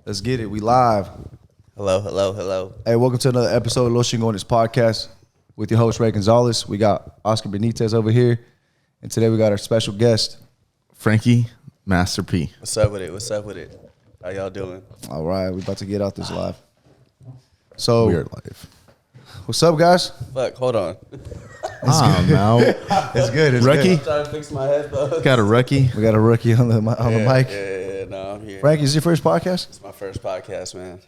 Let's get it. We live. Hello. Hey, welcome to another episode of Los Chingones podcast with your host, Ray Gonzalez. We got Oscar Benitez over here. And today we got our special guest, Frankee, Master P. What's up with it? How y'all doing? All right, we're about to get out this live. So, We are live. what's up, guys? Fuck, hold on. Now It's good. It's Rookie? good. I'm trying to fix my headphones. got a rookie. We got a rookie on the mic. Yeah, no, I'm here. Frankie, is this your first podcast? It's my first podcast, man.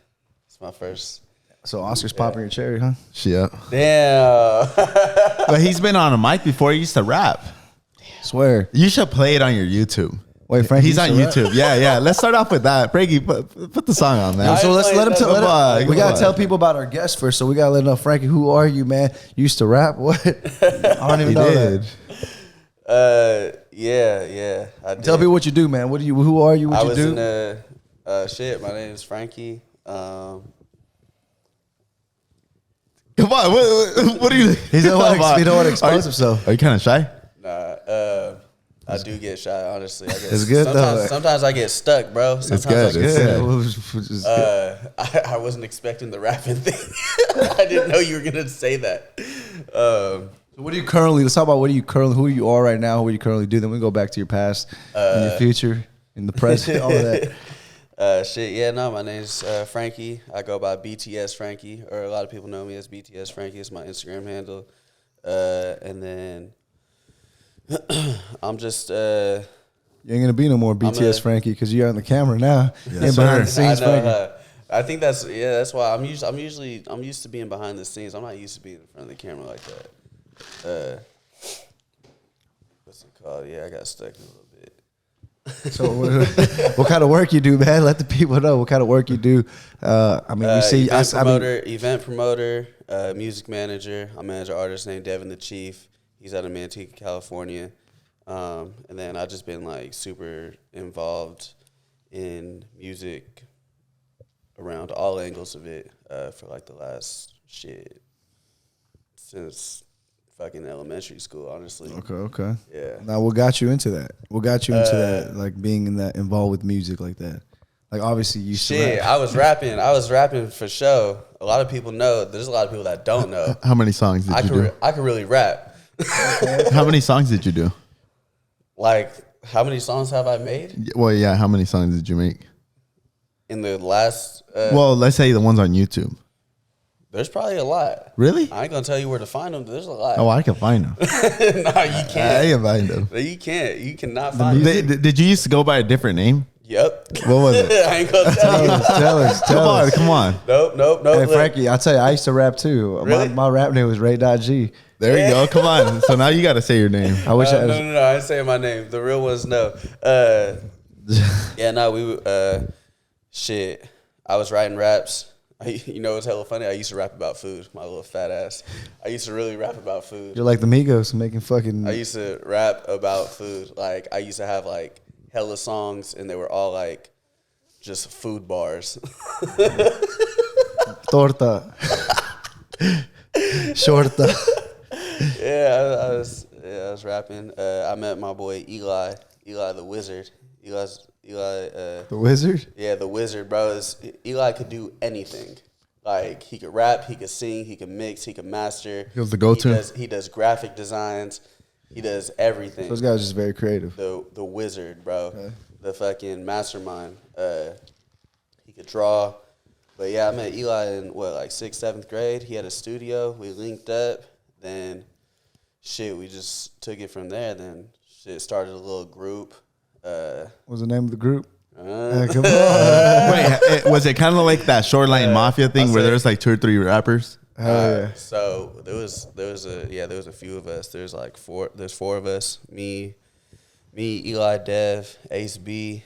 It's my first. So Oscar's popping your cherry, huh? Shit. Damn. But he's been on a mic before. He used to rap. Swear. You should play it on your YouTube. Wait, Frankie, He's on used to rap? YouTube. Yeah. Let's start off with that. Frankie, put the song on, man. I So let's ain't let him playing tell. that. We gotta Come tell on. people about our guest first. So we gotta let them know, Frankie, who are you, man? You used to rap? What? I don't even He know did. that. Yeah. I did. Tell people what you do, man. What do you? Who are you? What I you was do? in the shit. My name is Frankee. Come on. What are you? He don't want to expose himself. Are you kind of shy? Nah, I do get shy, honestly. I guess It's good, though. Sometimes I get stuck, bro. Sometimes good. I get It's Yeah. good. I wasn't expecting the rapping thing. I didn't know you were gonna say that. What do you currently? Let's talk about who you are right now. What do you currently do? Then we go back to your past, and your future, in the present, all of that. My name's Frankee. I go by BTS Frankee, or a lot of people know me as BTS Frankee. It's my Instagram handle. And then I'm just You ain't gonna be no more BTS Frankie because you're on the camera now. Yes, and behind the sir. scenes, I know, Frankie. I think that's why I'm used to being behind the scenes. I'm not used to being in front of the camera like that. What's it called? Yeah, I got stuck in a little bit. So, what kind of work you do, man? Let the people know what kind of work you do. We see. Event promoter, music manager. I manage an artist named Devin the Chief. He's out of Manteca, California. And then I've just been like super involved in music around all angles of it for like the last since fucking elementary school, honestly. Okay. Yeah. Now, what got you into that? What got you into that? Like being involved with music like that. Like obviously you used to rap. I was rapping for show. A lot of people know. There's a lot of people that don't know. How many songs did you do? I could really rap. How many songs did you do? Like, how many songs have I made Well, yeah. How many songs did you make? in the last? Well, let's say the ones on YouTube. There's probably a lot. Really? I ain't gonna tell you where to find them. There's a lot. Oh, I can find them. No, you I can't. can find them. No, you can't. You cannot find them. Did you used to go by a different name? Yep. What was it? I ain't gonna tell you. Tell us. Come on. Nope. Hey, Look. Frankie, I'll tell you, I used to rap too. Really? My rap name was Ray.G. There you go. Come on. So now you got to say your name. I wish I was. No. I ain't saying my name. The real ones know. Shit. I was writing raps. You know what's hella funny? I used to rap about food. My little fat ass. I used to really rap about food. You're like the Migos making fucking. I used to rap about food. Like, I used to have like hella songs, and they were all like just food bars. Torta. Shorta. I was rapping. I met my boy Eli the Wizard. The Wizard? Yeah, the Wizard, bro. Eli could do anything. Like, he could rap, he could sing, he could mix, he could master. He was the go-to. He does graphic designs. He does everything. Those guys are just very creative. The Wizard, bro. Okay. The fucking mastermind. He could draw. But yeah, I met Eli in, 6th, 7th grade. He had a studio. We linked up. Then, we just took it from there. Then, started a little group. What was the name of the group? Come on. Wait, was it kind of like that Shoreline Mafia thing where there's like 2 or 3 rappers? Hell yeah. So there was a few of us. There's 4 of us. Me, Eli, Dev, Ace B.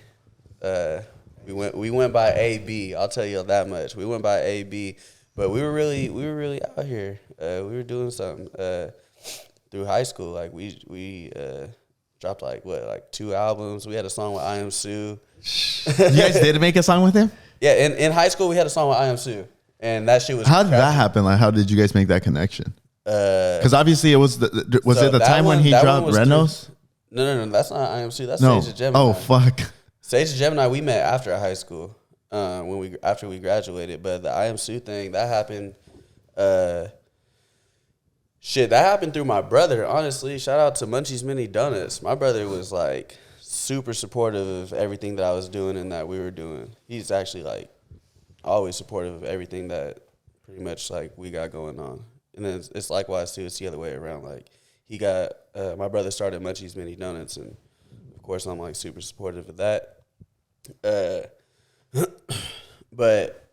We went by AB. I'll tell you that much. We went by AB, but we were really out here. We were doing something through high school. Like we dropped 2 albums. We had a song with I Am Sue. You guys did make a song with him? Yeah, in high school we had a song with I Am Sue, and that shit was. How did that happen? Like, how did you guys make that connection? Because obviously it was it the time when he dropped Renos? No, that's not I Am Sue. That's No. Sage the Gemini. Oh fuck. Sage the Gemini we met after high school. after we graduated. But the I Am Sue thing, that happened. That happened through my brother. Honestly, shout out to Munchie's Mini Donuts. My brother was like super supportive of everything that I was doing and that we were doing. He's actually like always supportive of everything that pretty much like we got going on. And then it's likewise too. It's the other way around. Like he got my brother started Munchie's Mini Donuts, and of course I'm like super supportive of that. But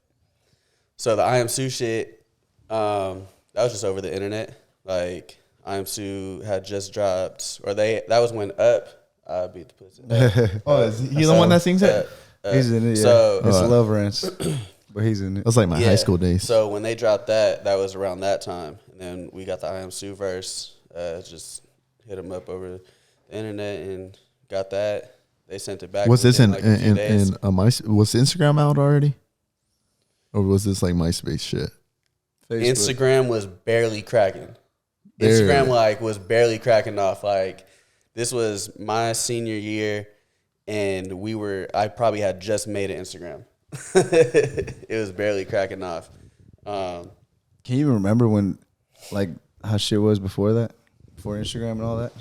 so the I Am Sue shit, that was just over the internet. Like I Am Sue had just dropped, or that was when Up beat the pussy. Is he the one that sings it? He's in it. Yeah. So it's Love Rants, but he's in it. It was like my high school days. So when they dropped that was around that time, and then we got the I Am Sue verse. Just hit them up over the internet and got that. They sent it back. Was this in like a was Instagram out already, or was this like MySpace shit? Facebook. Instagram was barely cracking. Instagram was barely cracking off. Like this was my senior year, and I probably had just made an Instagram. It was barely cracking off. Can you even remember when, like, how shit was before that? Before Instagram and all that?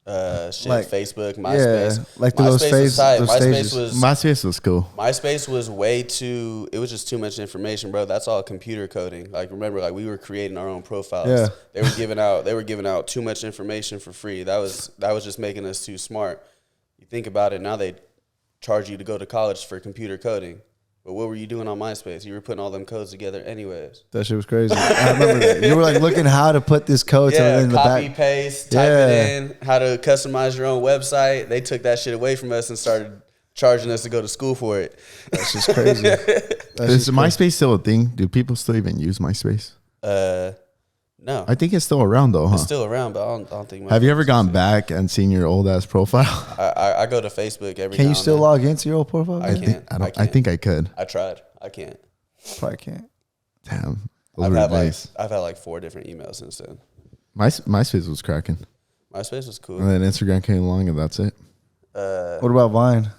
Like, Facebook, MySpace. Yeah, like those stages. MySpace was cool. MySpace was it was just too much information, bro. That's all computer coding. Like, remember, like we were creating our own profiles. Yeah. They were giving out too much information for free. That was just making us too smart. You think about it, now they charge you to go to college for computer coding. But what were you doing on MySpace? You were putting all them codes together anyways. That shit was crazy. I remember that. You were like looking how to put this code in the back. Copy, paste, type it in, how to customize your own website. They took that shit away from us and started charging us to go to school for it. That's just crazy. Is MySpace still a thing? Do people still even use MySpace? No. I think it's still around though, huh? It's still around, but I don't think. Have you ever gone back and seen your old ass profile? I go to Facebook every. Can you still log into your old profile? I can't. I think I could. I tried. I can't. Probably can't. Damn. I've had like 4 different emails since then. MySpace was cracking. MySpace was cool. And then Instagram came along, and that's it. What about Vine?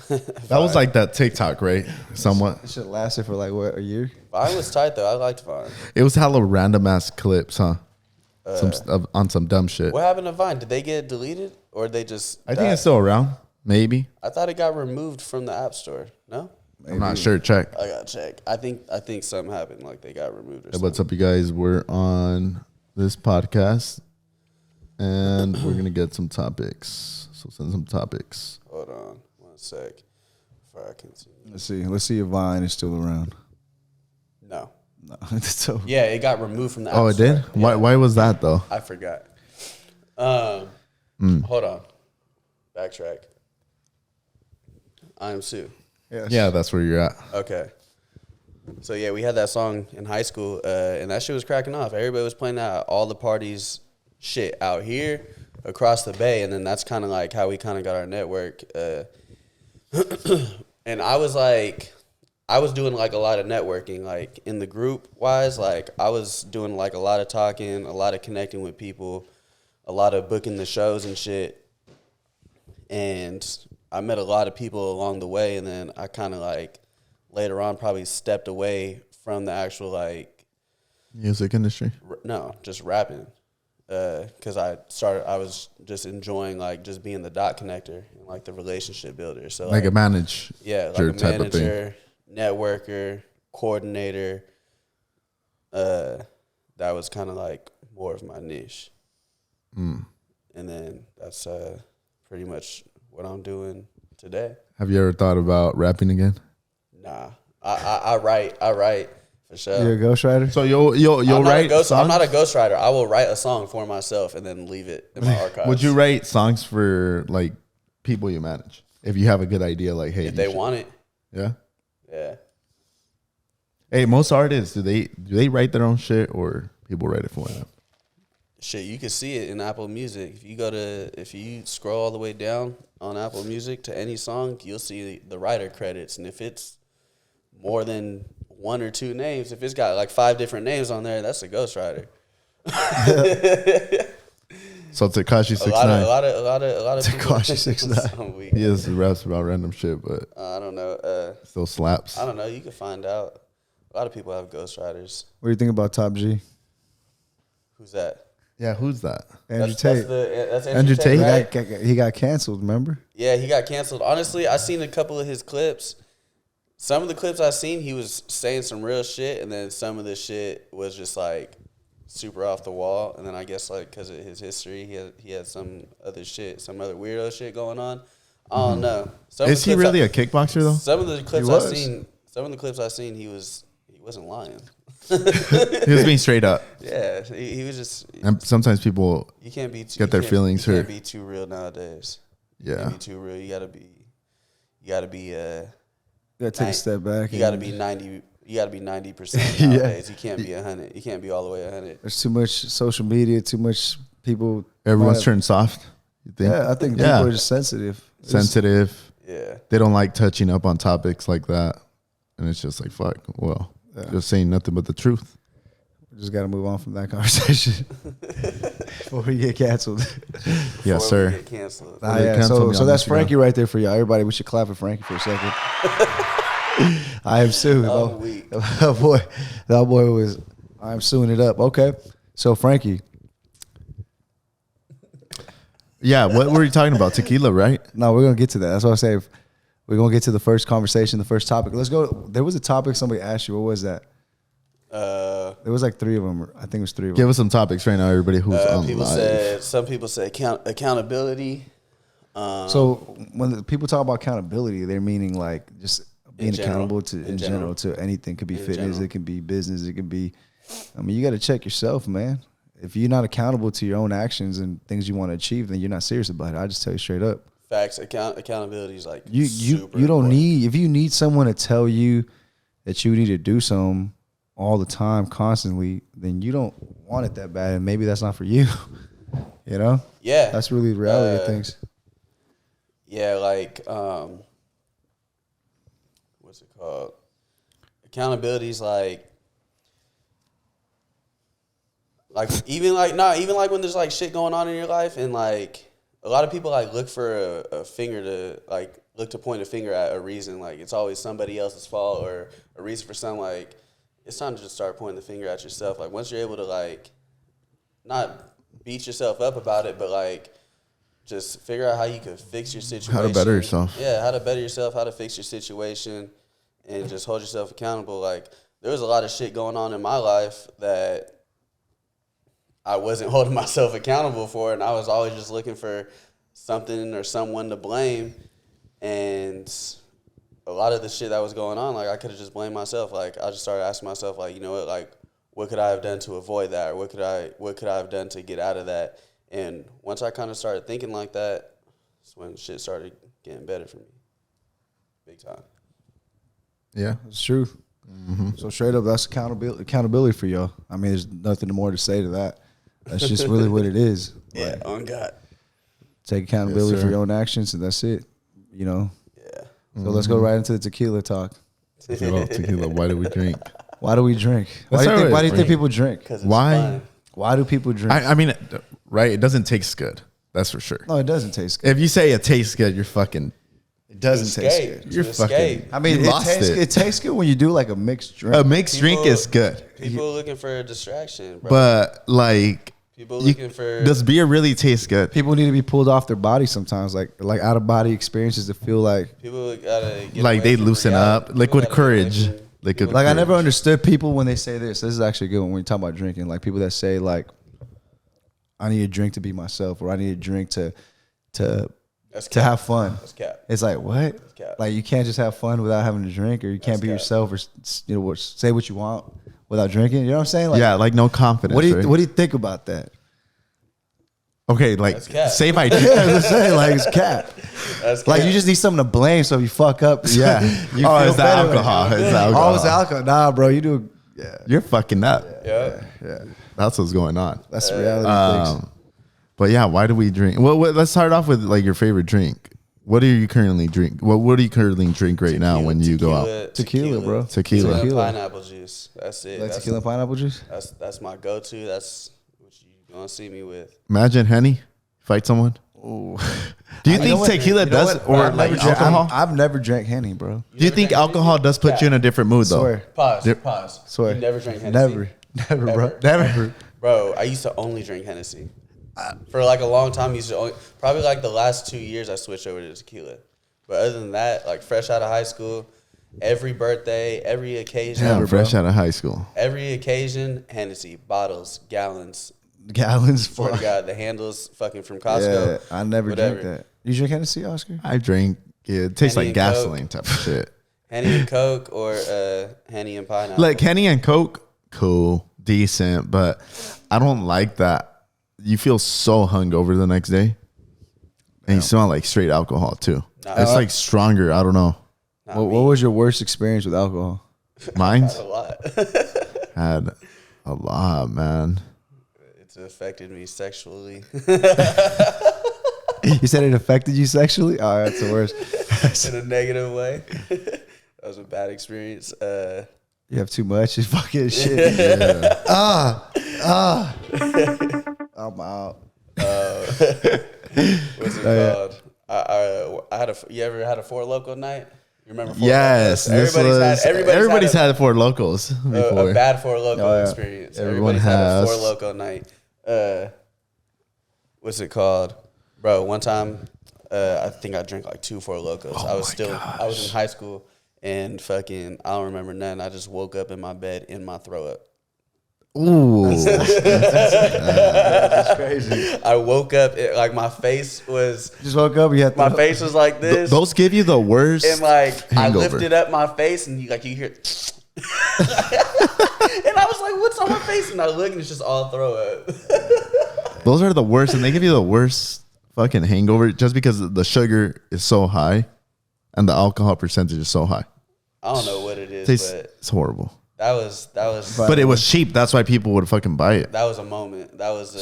That was like that TikTok, right? Somewhat. It should lasted for like what, a year? Vine was tight though. I liked Vine. It was hella random ass clips, huh? On some dumb shit. What happened to Vine? Did they get deleted or they just? I think it's still around. Maybe. I thought it got removed from the App Store. No. Maybe. I'm not sure. Check. I gotta check. I think something happened. Like they got removed. Or hey, what's up, you guys? We're on this podcast, and we're gonna get some topics. So send some topics. Hold on. Sec before I continue. Let's see if Vine is still around. No. So yeah, it got removed from the App Store. It did? Yeah. Why was that though? I forgot. Hold on. Backtrack. I Am Sue. yes. Yeah, that's where you're at. Okay. So yeah, we had that song in high school, and that shit was cracking off. Everybody was playing that at all the parties, shit out here, across the bay, and then that's kind of like how we kind of got our network. And I was doing like a lot of networking, like in the group wise, like I was doing like a lot of talking, a lot of connecting with people, a lot of booking the shows and shit. And I met a lot of people along the way, and then I kind of like later on probably stepped away from the actual like music industry. No, just rapping. Because I was just enjoying like just being the dot connector and like the relationship builder. So like a manager. Yeah, like a manager, networker, coordinator. That was kind of like more of my niche. And then that's pretty much what I'm doing today. Have you ever thought about rapping again? Nah, I write. For sure. You're a ghostwriter? So you'll write songs? I'm not a ghostwriter. I will write a song for myself and then leave it in my archives. Would you write songs for like people you manage? If you have a good idea, like, hey, if they want it. Yeah. Yeah. Hey, most artists, do they write their own shit or people write it for them? Shit, you can see it in Apple Music. If you scroll all the way down on Apple Music to any song, you'll see the writer credits. And if it's more than 1 or 2 names, if it's got like 5 different names on there, that's a ghostwriter. So Tekashi A lot 6ix9ine. of people. Tekashi 6ix9ine. He has raps about random shit, but I don't know. still slaps. I don't know. You can find out. A lot of people have ghostwriters. What do you think about Top G? Who's that? Yeah, who's that? Andrew Tate. That's Andrew Tate? right? He got canceled, remember? Yeah, he got canceled. Honestly, I seen a couple of his clips. Some of the clips I seen, he was saying some real shit, and then some of the shit was just like super off the wall. And then I guess like because of his history, he had some other shit, some other weirdo shit going on. I don't know. Is he really a kickboxer though? Some of the clips I seen, he wasn't lying. He was being straight up. Yeah, he was just. And sometimes people You can't be too, get their feelings you hurt. can't be too real nowadays. You Yeah. can't be too real. You gotta be. You gotta take a step back. You gotta be 90. You gotta be 90% nowadays. You can't be 100. You can't be all the way 100. There's too much social media, too much people. Everyone's turned soft. You think? Yeah, I think people are just sensitive. Sensitive. Yeah. They don't like touching up on topics like that. And it's just like, fuck. Well, just saying nothing but the truth. We just got to move on from that conversation before we get canceled. Yes, sir. We get canceled. Nah, They yeah, cancel me so on that's Instagram. Frankee right there for y'all. Everybody, we should clap for Frankee for a second. I am suing. I'm weak. That boy was. I'm suing it up. Okay, so Frankee. Yeah, what were you talking about? Tequila, right? No, we're gonna get to that. That's what I say. We're gonna get to the first conversation, the first topic. Let's go. There was a topic somebody asked you. What was that? There was like 3 of them. I think it was 3 of them. Give us some topics right now, everybody who's on live. Some people say accountability. So when the people talk about accountability, they're meaning like just being accountable to in general to anything. It could be fitness, it can be business, it can be. I mean, you got to check yourself, man. If you're not accountable to your own actions and things you want to achieve, then you're not serious about it. I just tell you straight up. Facts. Accountability is like You super don't important. need, if you need someone to tell you that you need to do something all the time, constantly, then you don't want it that bad, and maybe that's not for you. You know? Yeah. That's really the reality of things. Yeah, like what's it called? Accountability is like even like when there's like shit going on in your life, and like a lot of people like look for a finger to like look to point a finger at a reason, like it's always somebody else's fault or a reason for something. Like it's time to just start pointing the finger at yourself. Like once you're able to like not beat yourself up about it, but like just figure out how you can fix your situation. How to better yourself. Yeah, how to better yourself, how to fix your situation, and just hold yourself accountable. Like, there was a lot of shit going on in my life that I wasn't holding myself accountable for, and I was always just looking for something or someone to blame. And a lot of the shit that was going on, like, I could have just blamed myself. Like, I just started asking myself, like, you know what, like, what could I have done to avoid that, or what could I have done to get out of that? And once I kind of started thinking like that, that's when shit started getting better for me. Big time. Yeah. It's true. Mm-hmm. So straight up, that's accountability for y'all. I mean, there's nothing more to say to that. That's just really what it is. Yeah, Like, on God. take accountability Yes, for sir. your own actions, and that's it. You know. Yeah. So let's go right into the tequila talk. Tequila. Why do we drink? Why do we drink? Let's start with Why do you think drink. people drink? Because Why? fun. Why do people drink? I mean, right? It doesn't taste good. That's for sure. No, it doesn't taste good. If you say it tastes good, you're fucking. It doesn't taste Escape. good. You're To fucking. escape. I mean, you lost it tastes good when you do like a mixed drink. A mixed drink People- is good, People looking for a distraction, bro. but like, People looking for... does beer really taste good? People need to be pulled off their body sometimes, like out of body experiences to feel like. People gotta get Like away they from loosen reality. up, People liquid gotta get away courage, from- liquid. Like I never courage. understood people when they say this. This is actually a good one when you talk about drinking. Like people that say like, I need a drink to be myself, or I need a drink to That's to cap. have fun. That's cap. It's like what? cap. Like you can't just have fun without having a drink, or you can't That's be cap. yourself, or say what you want without drinking. You know what I'm saying? Like, Yeah, like no confidence. What do you right? What do you think about that? Okay, like That's cap. say if I Yeah, I'm saying like it's cap. That's Like cap. you just need something to blame, so if you fuck up, yeah. you Oh, feel it's the better. alcohol. It's the alcohol. Oh, it's alcohol. Nah, bro, you do. Yeah, You're fucking up. Yeah. yeah. That's what's going on. That's the reality of things. But yeah, why do we drink? Well, let's start off with like your favorite drink. What do you currently drink? What do you currently drink right now when you go out? Tequila, bro. Tequila. Tequila. Pineapple juice. That's it. Like That's, tequila and pineapple juice. that's my go-to. That's what you You want to see me with? Imagine Henny fight someone. Ooh. Do you think tequila does or like alcohol? I've never drank Henny, bro. Do you think alcohol does put you in a different mood though? Swear. Pause. Swear. You never drank Hennessy? Never, bro. Never. Bro, I used to only drink Hennessy. For like a long time, probably like the last 2 years, I switched over to tequila. But other than that, like fresh out of high school, every birthday, every occasion. Yeah, fresh out of high school. Every occasion, Hennessy, bottles, gallons. Swear to God, the handles fucking from Costco. Yeah, I never drank that. You drink Hennessy, Oscar? I drink. Yeah, it tastes Henny like gasoline type of shit. Henny and Coke or Henny and pineapple. Like Henny and Coke, cool, decent, but I don't like that. You feel so hungover the next day, and you smell like straight alcohol too. It's like stronger. I don't know. What was your worst experience with alcohol? Mine's a lot. had a lot, man. It's affected me sexually. You said it affected you sexually? Oh, that's the worst. In a negative way. That was a bad experience. You have too much. It's fucking shit. Yeah. I'm out. What's it called? I had you ever had a Four Loko night? You remember? Yes, everybody's had Four Locos before. A bad Four Loko experience. Everyone Everybody's has. had a Four Loko night. What's it called, bro? One time, I think I drank like 2 Four Locos. I was in high school, and fucking, I don't remember nothing. I just woke up in my bed in my throw up. Ooh, That's crazy. I woke up, like my face was. Just woke up. You had My face was like this. Those give you the worst. And like hangover. I lifted up my face, and you hear, and I was like, "What's on my face?" And I look, and it's just all throw up. Those are the worst, and they give you the worst fucking hangover just because the sugar is so high, and the alcohol percentage is so high. I don't know what it is, but it's horrible. that was. But it was cheap. That's why people would fucking buy it. That was a moment. That was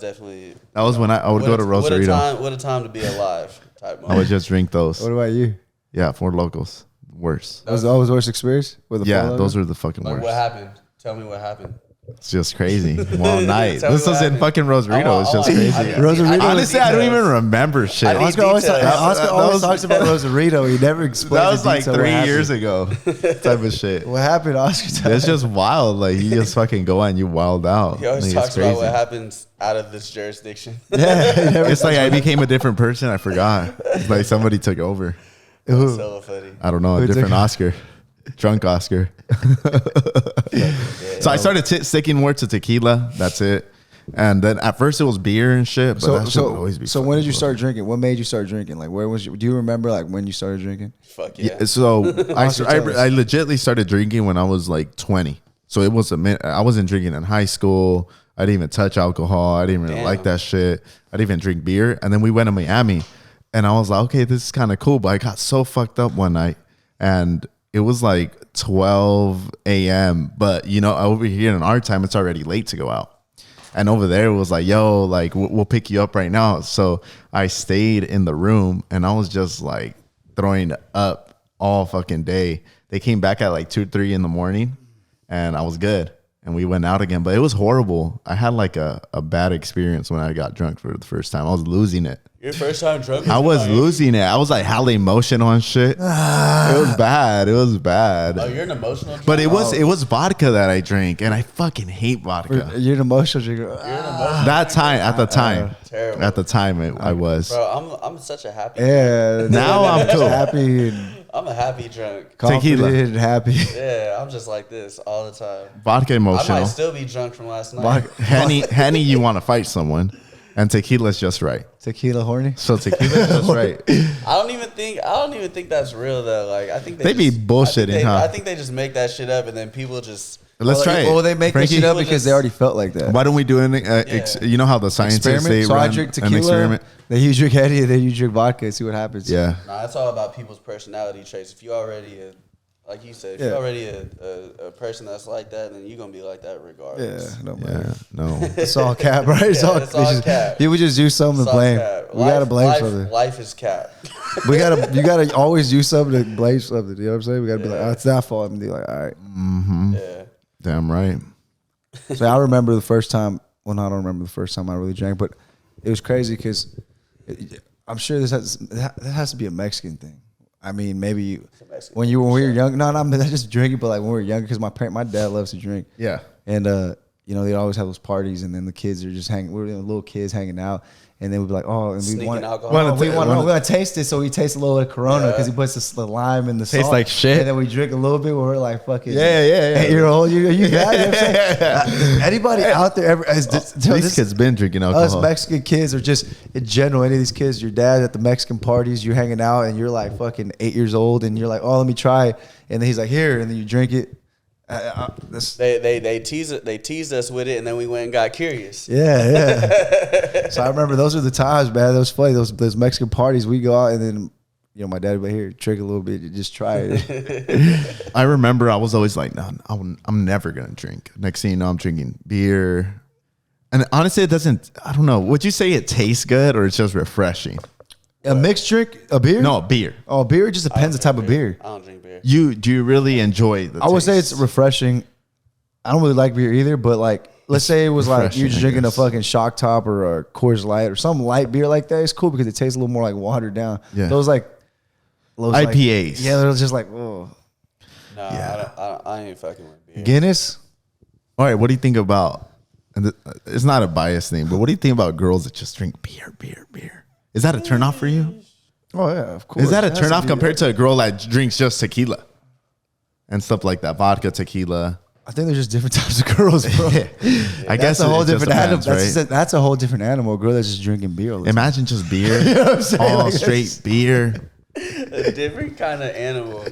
definitely. That was when I would go to Rosarito. What a time to be alive. Type moment. I would just drink those. What about you? Yeah, Four Locos. Worse. That was always the worst experience? With Those are the fucking Like, worst. what happened? Tell me what happened. It's just crazy. Wild night. Tell me This what was in happened. fucking Rosarito. It's just crazy. Rosarito. Honestly, I don't even remember shit. I need Oscar always details. talks about Rosarito. He never explains. That was like detail 3 what years happened. ago. Type of shit. What happened, Oscar? It's just wild. Like you just fucking go and you wild out. He always Like, talks it's about crazy. what happens out of this jurisdiction. It's like I became a different person. I forgot. It's like somebody took over. That's so funny. I don't know. A Who took different over? Oscar. Drunk Oscar. So I started sticking more to tequila. That's it. And then at first it was beer and shit. But that shit would always be so when did you start drinking? What made you start drinking? Like, where was you? Do you remember like when you started drinking? Fuck yeah. Yeah, so I Oscar, tell us. legitimately started drinking when I was like 20. So it was I wasn't drinking in high school. I didn't even touch alcohol. I didn't really like that shit. I didn't even drink beer. And then we went to Miami, and I was like, okay, this is kind of cool. But I got so fucked up one night, and it was like 12 a.m. But you know, over here in our time, it's already late to go out. And over there, it was like, yo, like we'll pick you up right now. So I stayed in the room, and I was just like throwing up all fucking day. They came back at like 2, 3 in the morning, and I was good. And we went out again, but it was horrible. I had like a bad experience when I got drunk for the first time. I was losing it. Your first time drunk? I was losing it. I was like hella emotional on shit. It was bad. It was bad. Oh, you're an emotional drunk? But it was vodka that I drank, and I fucking hate vodka. You're an emotional drinker. You're an emotional That time, at the time, terrible. at the time, I was. Bro, I'm such a happy Yeah. Now I'm cool. Happy and I'm a happy drunk. confident Tequila. and happy. Yeah, I'm just like this all the time. Vodka I emotional. might still be drunk from last night. Henny, you want to fight someone, and tequila's just right. Tequila horny. So tequila's just right. I don't even think that's real though. Like I think They be bullshitting, huh? I think they just make that shit up, and then people just. Let's try it. Well, they make this Frankie, shit up people because just- they already felt like that. Why don't we do an you know how the scientists they Experiment. So I run drink an tequila. experiment? Then you drink Henny, and then you drink vodka and see what happens. Yeah. Nah, it's all about people's personality traits. If you already, like you said, if Yeah. you're already a person that's like that, then you're gonna be like that Yeah. regardless. No Yeah. matter. No. It's all cap, right? It's all cap. People just use something to It's all blame. cap. We gotta blame life, something. Life is cap. You gotta always use something to blame something. You know what I'm saying? We gotta be like, oh, it's that fault, and be like, all right. Mm-hmm. Yeah. Damn right. So I remember the first time Well, no, I don't remember the first time I really drank, but it was crazy because I'm sure that has to be a Mexican thing. I mean, maybe when we were young. No, not just drinking, but like when we were younger, because my dad loves to drink. Yeah, and you know, they always have those parties, and then the kids are just hanging. We're little kids hanging out. And then we'd be like, oh, and we want to taste it. So we taste a little bit of Corona because he puts the lime in the salt. Tastes like shit. And then we drink a little bit where we're like fucking yeah. 8-year-old. You got it? You know what I'm saying? Anybody out there ever? These kids been drinking alcohol. Us Mexican kids are just, in general, any of these kids, your dad at the Mexican parties, you're hanging out and you're like fucking 8 years old and you're like, oh, let me try it. And then he's like, here. And then you drink it. They teased us with it, and then we went and got curious. Yeah. So I remember those are the times, man. That was funny. Those Mexican parties, we go out and then, you know, my dad would be here, drink a little bit, just try it. I remember I was always like, no, I'm never gonna drink. Next thing you know, I'm drinking beer, and honestly, it doesn't. I don't know. Would you say it tastes good or it's just refreshing? A mixed drink, a beer? No, beer. Oh, beer. It just depends the type of beer. I don't drink beer. Do you really enjoy the taste? I would say it's refreshing. I don't really like beer either, but like, let's say it was like you're just drinking a fucking Shock Top or a Coors Light or some light beer like that. It's cool because it tastes a little more like watered down. Yeah. Those IPAs. Yeah, they're just like, oh. No, yeah. I ain't fucking with beer. Guinness? All right, what do you think about, and it's not a bias thing, but what do you think about girls that just drink beer? Is that a turnoff for you? Oh, yeah, of course. Is that a turnoff compared to a girl that drinks just tequila and stuff like that? Vodka, tequila. I think there's just different types of girls, bro. I guess that's a whole different animal. Right? That's a whole different animal. A girl that's just drinking beer. Imagine just beer. You know what I'm saying? All like, straight beer. A different kind of animal.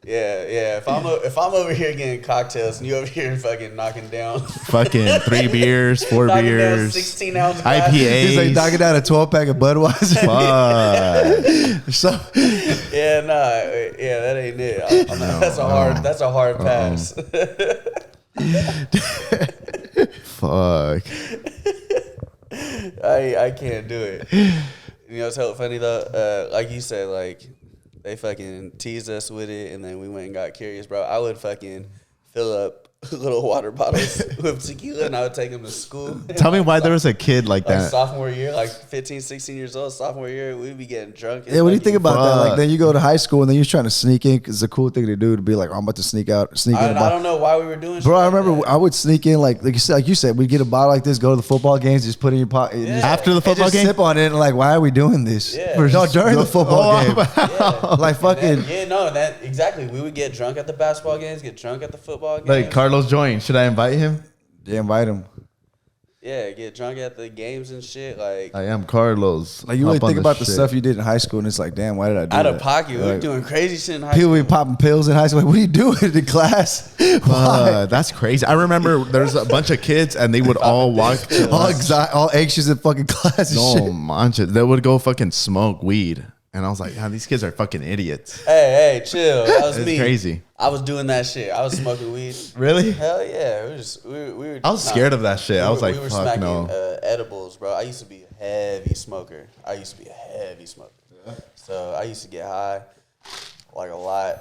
Yeah. If I'm over here getting cocktails and you over here fucking knocking down fucking 3 beers, 4 beers, 16-ounce IPAs. He's like knocking down a 12-pack of Budweiser. Fuck. So that ain't it. That's a hard pass. Fuck. I can't do it. You know, it's so funny though. Like you said, like they fucking teased us with it, and then we went and got curious, bro. I would fucking fill up little water bottles with tequila, and I would take them to school. Tell me why there was a kid like that. Sophomore year, like 15, 16 years old, sophomore year, we'd be getting drunk. Yeah, what do you think about that? Like, then you go to high school, and then you're trying to sneak in, because it's a cool thing to do, to be like, oh, I'm about to sneak in. I don't know why we were doing shit. Bro, I remember I would sneak in, like you said, we'd get a bottle like this, go to the football games, just put it in your pocket. Yeah. After the football game? Sip on it, and like, why are we doing this? Yeah. No, during the football game. Yeah. Like, fucking. Exactly. We would get drunk at the basketball games, get drunk at the football games. Like, Carlos joined. Should I invite him? Yeah, invite him. Yeah, get drunk at the games and shit. Like, I am Carlos. Like, you really think about the stuff you did in high school, and it's like, damn, why did I do that? Out of pocket. We were doing crazy shit in high people school. be popping pills in high school. Like, what are you doing in class? That's crazy. I remember there's a bunch of kids, and they would all walk all anxious in fucking class and shit. No, mancha. They would go fucking smoke weed. And I was like, yeah, these kids are fucking idiots. Hey, chill. That was me. It's crazy. I was doing that shit. I was smoking weed. Really? Hell yeah. We were I was scared of that shit. I was like, we were fuck smacking, no. Edibles, bro. I used to be a heavy smoker. So I used to get high like a lot.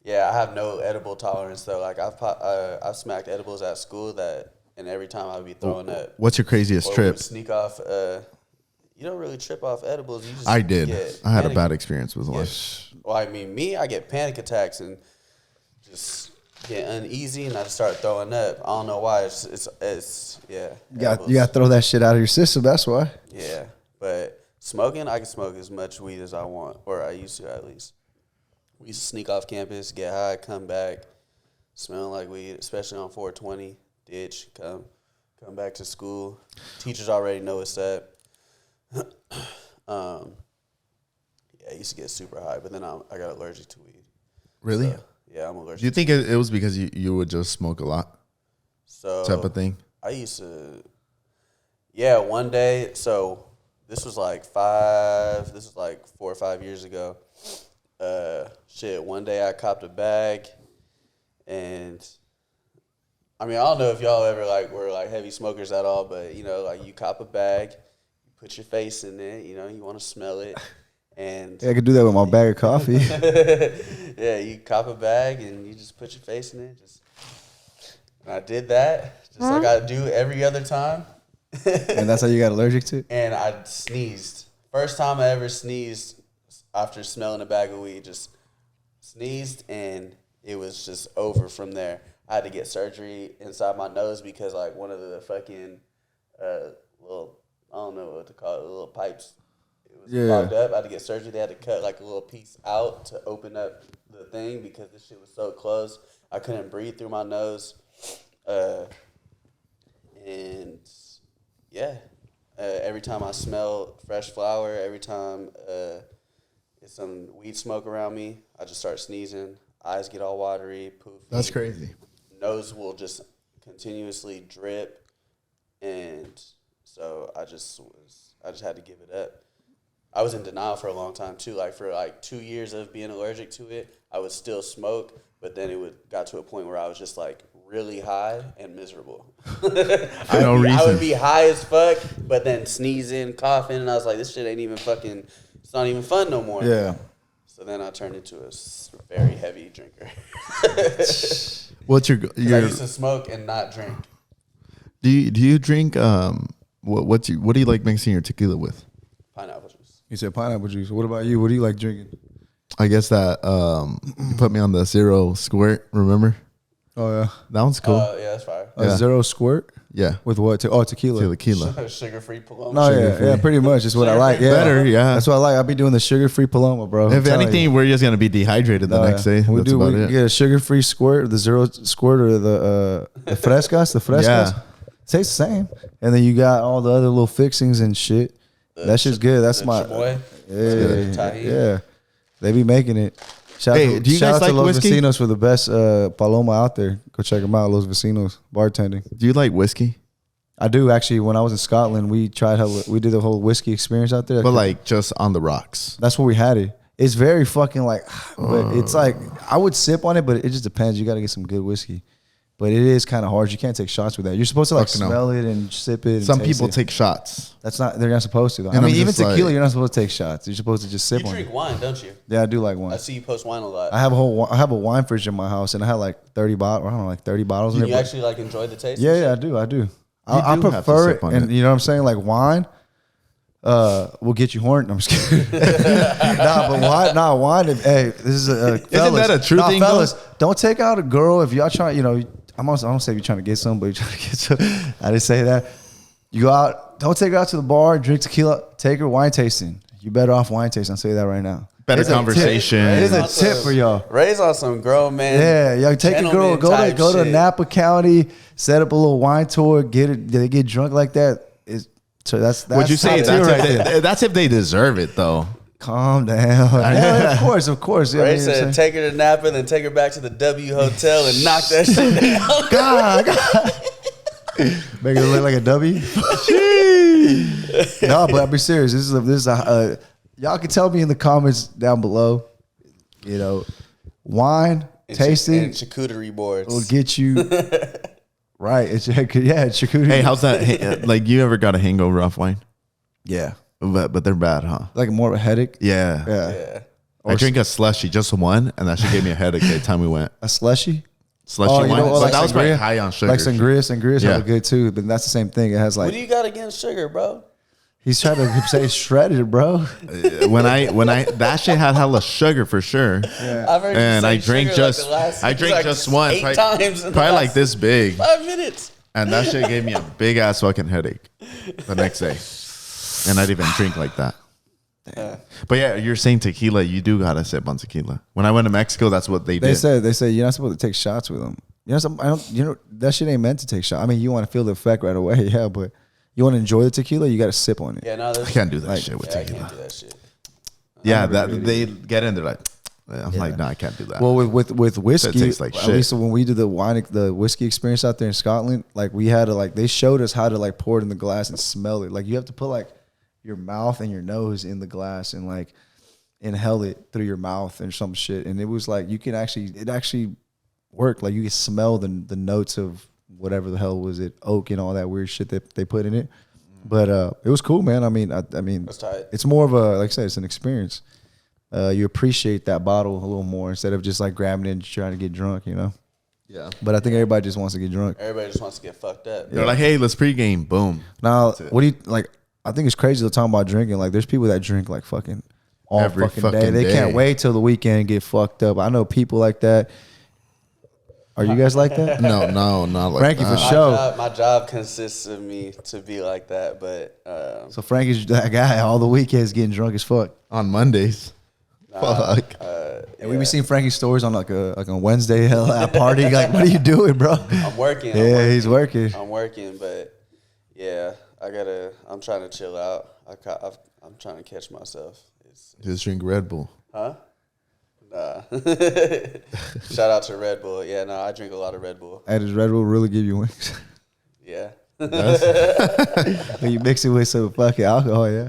Yeah, I have no edible tolerance though. Like I've smacked edibles at school and every time I'd be throwing up. What's your craziest trip? Sneak off. You don't really trip off edibles. You just I did. I had a bad experience with one. Well, I mean, I get panic attacks and just get uneasy, and I just start throwing up. I don't know why. It's yeah. You got to throw that shit out of your system. That's why. Yeah, but smoking, I can smoke as much weed as I want, or I used to at least. We used to sneak off campus, get high, come back, smelling like weed, especially on 420. Ditch, come back to school. Teachers already know it's up. Yeah, I used to get super high, but then I got allergic to weed. Really? So, yeah, I'm allergic. Do you think it was because you would just smoke a lot? So type of thing? I used to, yeah, one day, so this was like 4 or 5 years ago. One day I copped a bag, and I mean, I don't know if y'all ever were heavy smokers at all, but you cop a bag, you put your face in it, you want to smell it, and yeah, I could do that with my bag of coffee. Yeah, you cop a bag and you just put your face in it. And I did that. just like I do every other time. And that's how you got allergic to it? And I sneezed. First time I ever sneezed after smelling a bag of weed. Just sneezed, and it was just over from there. I had to get surgery inside my nose because like one of the fucking little, I don't know what to call it, little pipes. It was clogged up. I had to get surgery. They had to cut like a little piece out to open up the thing because this shit was so close. I couldn't breathe through my nose. And yeah, every time I smell fresh flower, every time it's some weed smoke around me, I just start sneezing. Eyes get all watery, poofy. That's crazy. Nose will just continuously drip, and so I just had to give it up. I was in denial for a long time too. Like for like 2 years of being allergic to it, I would still smoke, but then it got to a point where I was just like really high and miserable. I would be high as fuck, but then sneezing, coughing, and I was like, this shit ain't even fucking. It's not even fun no more. Yeah. So then I turned into a very heavy drinker. What's your? I used to smoke and not drink. Do you drink? What do you like mixing your tequila with? Pineapple juice. You said pineapple juice. What about you? What do you like drinking? I guess that you put me on the zero squirt. Remember? Oh yeah, that one's cool. Yeah, that's fire. A zero squirt. Yeah. With what? Tequila. Tequila. Sugar-free Paloma. No, yeah, pretty much. That's what I like. Yeah. Better, yeah. That's what I like. I'll be doing the sugar-free Paloma, bro. If anything, we're just gonna be dehydrated the next day. We That's about it. get a sugar-free squirt, the zero squirt, or the frescas. The frescas. Yeah. Tastes the same. And then you got all the other little fixings and shit. That shit's good. That's my chamoy. Yeah. They be making it. Shout out do you guys like Los whiskey? Vecinos for the best Paloma out there. Go check them out, Los Vecinos bartending. Do you like whiskey? I do actually. When I was in Scotland, we did the whole whiskey experience out there. But like just on the rocks. That's where we had it. It's very fucking like, but it's like I would sip on it, but it just depends. You got to get some good whiskey. But it is kind of hard. You can't take shots with that. You're supposed to like smell it and sip it. And some taste people it. take shots. They're not supposed to though. And I mean, I'm even just tequila, like- you're not supposed to take shots. You're supposed to just sip You on drink it. wine, don't you? Yeah, I do like wine. I see you post wine a lot. I have a wine fridge in my house, and I had like 30 bottles. I don't know, like 30 bottles. Do in you there. actually like enjoy the taste? Yeah, I do. I do I have to prefer sip it, on and it. you know what I'm saying. Like wine, will get you horny. No, I'm just kidding. Wine. Hey, this is a fellas. Isn't that a true thing, fellas? Don't take out a girl if y'all trying. You know, I don't say if you're trying to get some, but you're trying to get some. I didn't say that. You go out. Don't take her out to the bar. Drink tequila. Take her wine tasting. You better off wine tasting. I'll say that right now. Better It's a conversation. tip. It is a tip for y'all. Raise on some grown man. Yeah, take a girl, go to Napa County, set up a little wine tour, they get drunk like that. That's Would you say top tier that's if they deserve it though? Calm down. Yeah, of course. Yeah, Ray said take her to Napa, then take her back to the W Hotel and knock that shit down. God. Make it look like a W. No, but I'll be serious. This is a y'all can tell me in the comments down below. You know, wine tasting and charcuterie boards will get you right. It's charcuterie. Hey, how's that? Like, you ever got a hangover off wine? Yeah, but they're bad, huh? like more of a headache. Yeah. I drink a slushy, just one, and that shit gave me a headache the time we went. A slushy. Slushy wine. You know, But like that was sangria? probably high on sugar. Like sangria Yeah. have good too, but that's the same thing. It has like What do you got against sugar, bro? he's trying to say shredded, bro. when I that shit had hella sugar for sure. I've heard you And say I drink sugar just like the last, I drink like just one, 8 probably, times in the probably like last this big, 5 minutes. and that shit gave me a big ass fucking headache the next day, and I didn't even drink like that. But yeah, you're saying tequila. You do gotta sip on tequila. When I went to Mexico, that's what they did. They said you're not supposed to take shots with them. That shit ain't meant to take shots. I mean, you want to feel the effect right away, yeah, but you want to enjoy the tequila, you got to sip on it. Yeah, no, I can't do that shit with I tequila. can't do that shit. Yeah, they get in there like, I'm like, no, I can't do that. Well, with whiskey, tastes like at shit. least when we did the whiskey experience out there in Scotland, like we had to they showed us how to like pour it in the glass and smell it. Like you have to put like your mouth and your nose in the glass and like inhale it through your mouth and some shit. And it was like it actually worked. Like you could smell the notes of whatever the hell was it, oak and all that weird shit that they put in it. But it was cool, man. I mean, That's tight. it's more of a, like I said, it's an experience. You appreciate that bottle a little more instead of just like grabbing it and trying to get drunk, you know? Yeah. But I think everybody just wants to get drunk. Everybody just wants to get fucked up. They're like, hey, let's pregame. Boom. Now, what do you like? I think it's crazy to talk about drinking. Like, there's people that drink like fucking all Every fucking day. fucking They day. can't wait till the weekend and get fucked up. I know people like that. Are you guys like that? No, not like Frankie, that. for sure. My job consists of me to be like that, but So Frankie's that guy all the weekends getting drunk as fuck. On Mondays. Fuck. And we be seeing Frankie's stories on like a Wednesday hell at a party. Like, what are you doing, bro? I'm working. Yeah, he's working. I'm working, but yeah, I'm trying to chill out. I'm trying to catch myself. Just drink Red Bull. Huh? Nah. Shout out to Red Bull. Yeah, no, I drink a lot of Red Bull. Hey, does Red Bull really give you wings? Yeah. When you mix it with some fucking alcohol, yeah.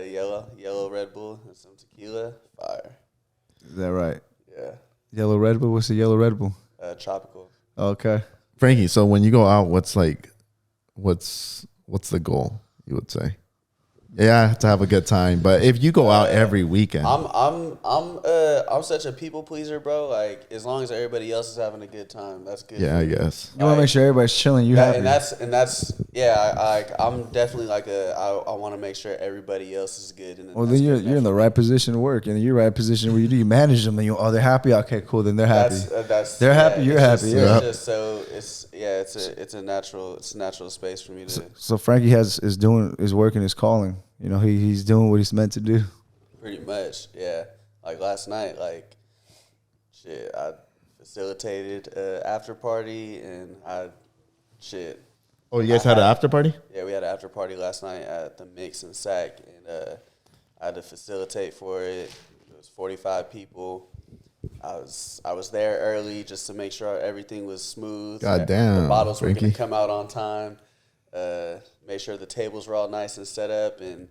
Yellow Red Bull and some tequila. Fire. Is that right? Yeah. Yellow Red Bull? What's the yellow Red Bull? Tropical. Okay. Frankie, so when you go out, what's the goal, you would say? Yeah, to have a good time. But if you go out every weekend, I'm such a people pleaser, bro. Like, as long as everybody else is having a good time, that's good. yeah, I guess. You want to make sure everybody's chilling. You happy. And that's I'm definitely like I want to make sure everybody else is good. And Well, then you're in the right position to work, and you're right position where you manage them, and they're happy. Okay, cool. Then they're happy. They're happy. You're happy. It's just so it's a natural space for me to. So Frankie is working his calling. You know, he's doing what he's meant to do. Pretty much, yeah. Like last night, like shit, I facilitated after party, and Oh, you guys had an after party? Yeah, we had an after party last night at the Mix and Sac, and I had to facilitate for it. It was 45 people. I was there early just to make sure everything was smooth. God damn, the bottles were Frankie. going to come out on time. Make sure the tables were all nice and set up, and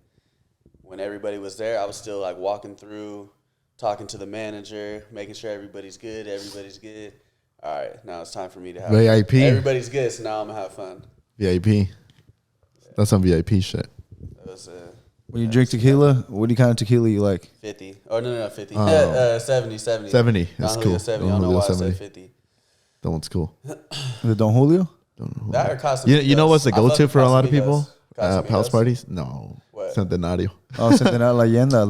when everybody was there, I was still like walking through, talking to the manager, making sure everybody's good. All right, now it's time for me to have VIP. Everybody's good, so now I'm gonna have fun. VIP. That's some VIP shit. It was When you drink tequila, what kind of tequila you like? 50. Oh, no, 50. Oh. 70. 70. That's Don cool. Julio 70. I Don don't know Julio why 70. I said 50. That one's cool. The Don Julio? That or Casamigos. You know what's the I love go-to for a lot of people? Casamigos. House parties? No. What? Centenario. Oh, something like Leyenda.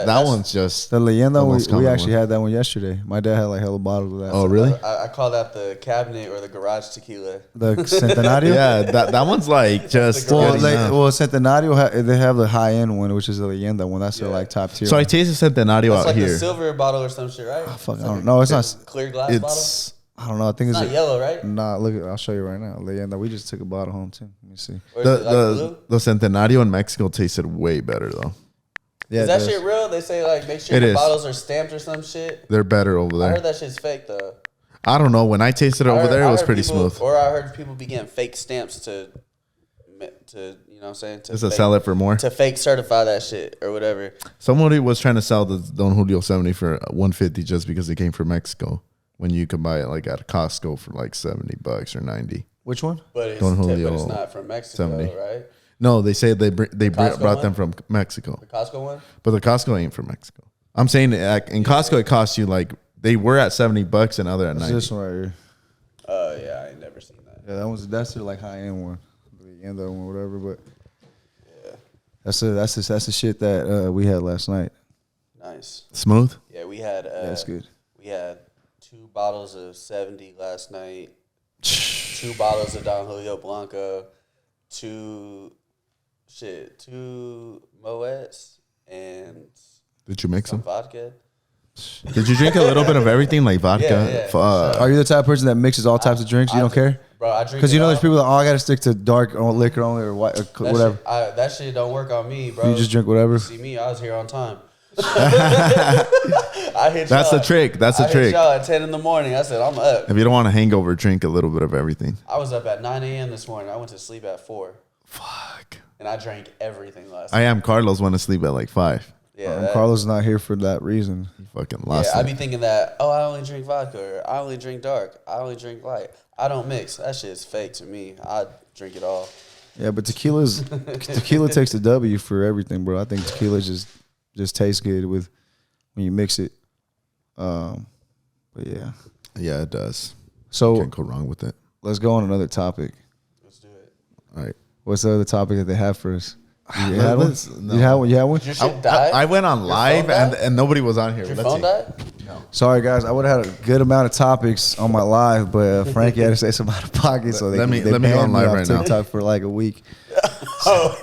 That one's just The Leyenda, the most we common actually one. had that one yesterday. My dad had like hella bottles of that. Oh, really? I call that the cabinet or the garage tequila. The Centenario? Yeah, that one's like just the good Well, enough. Centenario, they have the high end one, which is the Leyenda one. That's their like top tier. So I tasted Centenario It's out like here. the silver bottle or some shit, right? Fuck, I don't know. It's not. Clear glass bottle? It's I don't know. I think It's it's not yellow, right? Nah, look, I'll show you right now. Leyenda. We just took a bottle home too. Let me see. Or is it like blue? the Centenario in Mexico tasted way better though. Yeah, Is that it does. shit real? They say like make sure It the is. bottles are stamped or some shit. They're better over I there. heard that shit's fake though. I don't know. When I tasted it over there, it was pretty people, smooth. Or I heard people be getting fake stamps to you know what I'm saying? Just to sell it for more. To fake certify that shit or whatever. Somebody was trying to sell the Don Julio 70 for $150 just because it came from Mexico. When you can buy it like at Costco for like $70 or $90. Which one? But it's, Don but Julio it's not from Mexico, 70. right? No, they say they Costco brought one? them from Mexico, The Costco one? but the Costco ain't from Mexico. I'm saying in Costco it costs you like they were at $70 and now they're at It's 90. this one right here. Yeah, I ain't never seen that. Yeah, that's their like high end one, the Leyenda one, whatever. But Yeah, that's the shit that we had last night. nice. Smooth. Yeah, we had That's good. We had 2 bottles of 70 last night, 2 bottles of Don Julio Blanco, 2 Moets, and Did you mix some them? vodka. Did you drink a little bit of everything like vodka? Yeah. Fuck. Are you the type of person that mixes all types of drinks? You don't care? Bro, I drink Because you it know all. there's people that I gotta stick to dark or liquor only or white or whatever. That shit don't work on me, bro. You just drink whatever. See me, I was here on time. I hit That's y'all the trick. That's the I hit trick. y'all at 10 in the morning. I said, I'm up. If you don't want a hangover, drink a little bit of everything. I was up at 9 a.m. this morning. I went to sleep at 4. Fuck. And I drank everything last I night. am Carlos went to sleep at like 5. Yeah, Carlos is not here for that reason. He fucking lost I it. be thinking that, I only drink vodka, or I only drink dark, I only drink light. I don't mix. That shit's fake to me. I drink it all. Yeah, but tequila takes the W for everything, bro. I think tequila just tastes good with when you mix it. But yeah. Yeah, it does. So Can't go wrong with it. let's go on another topic. Let's do it. All right. What's the other topic that they have for us? You Let- had one? let's- no. You had one? You had one? Your shit died? I went on Your live phone died? and nobody was on here. Your Let's phone see. died? Sorry, guys. I would have had a good amount of topics on my live, but Frankie had to say some out of pocket, so Let me they go banned on me live off right now. TikTok for like a week. Oh.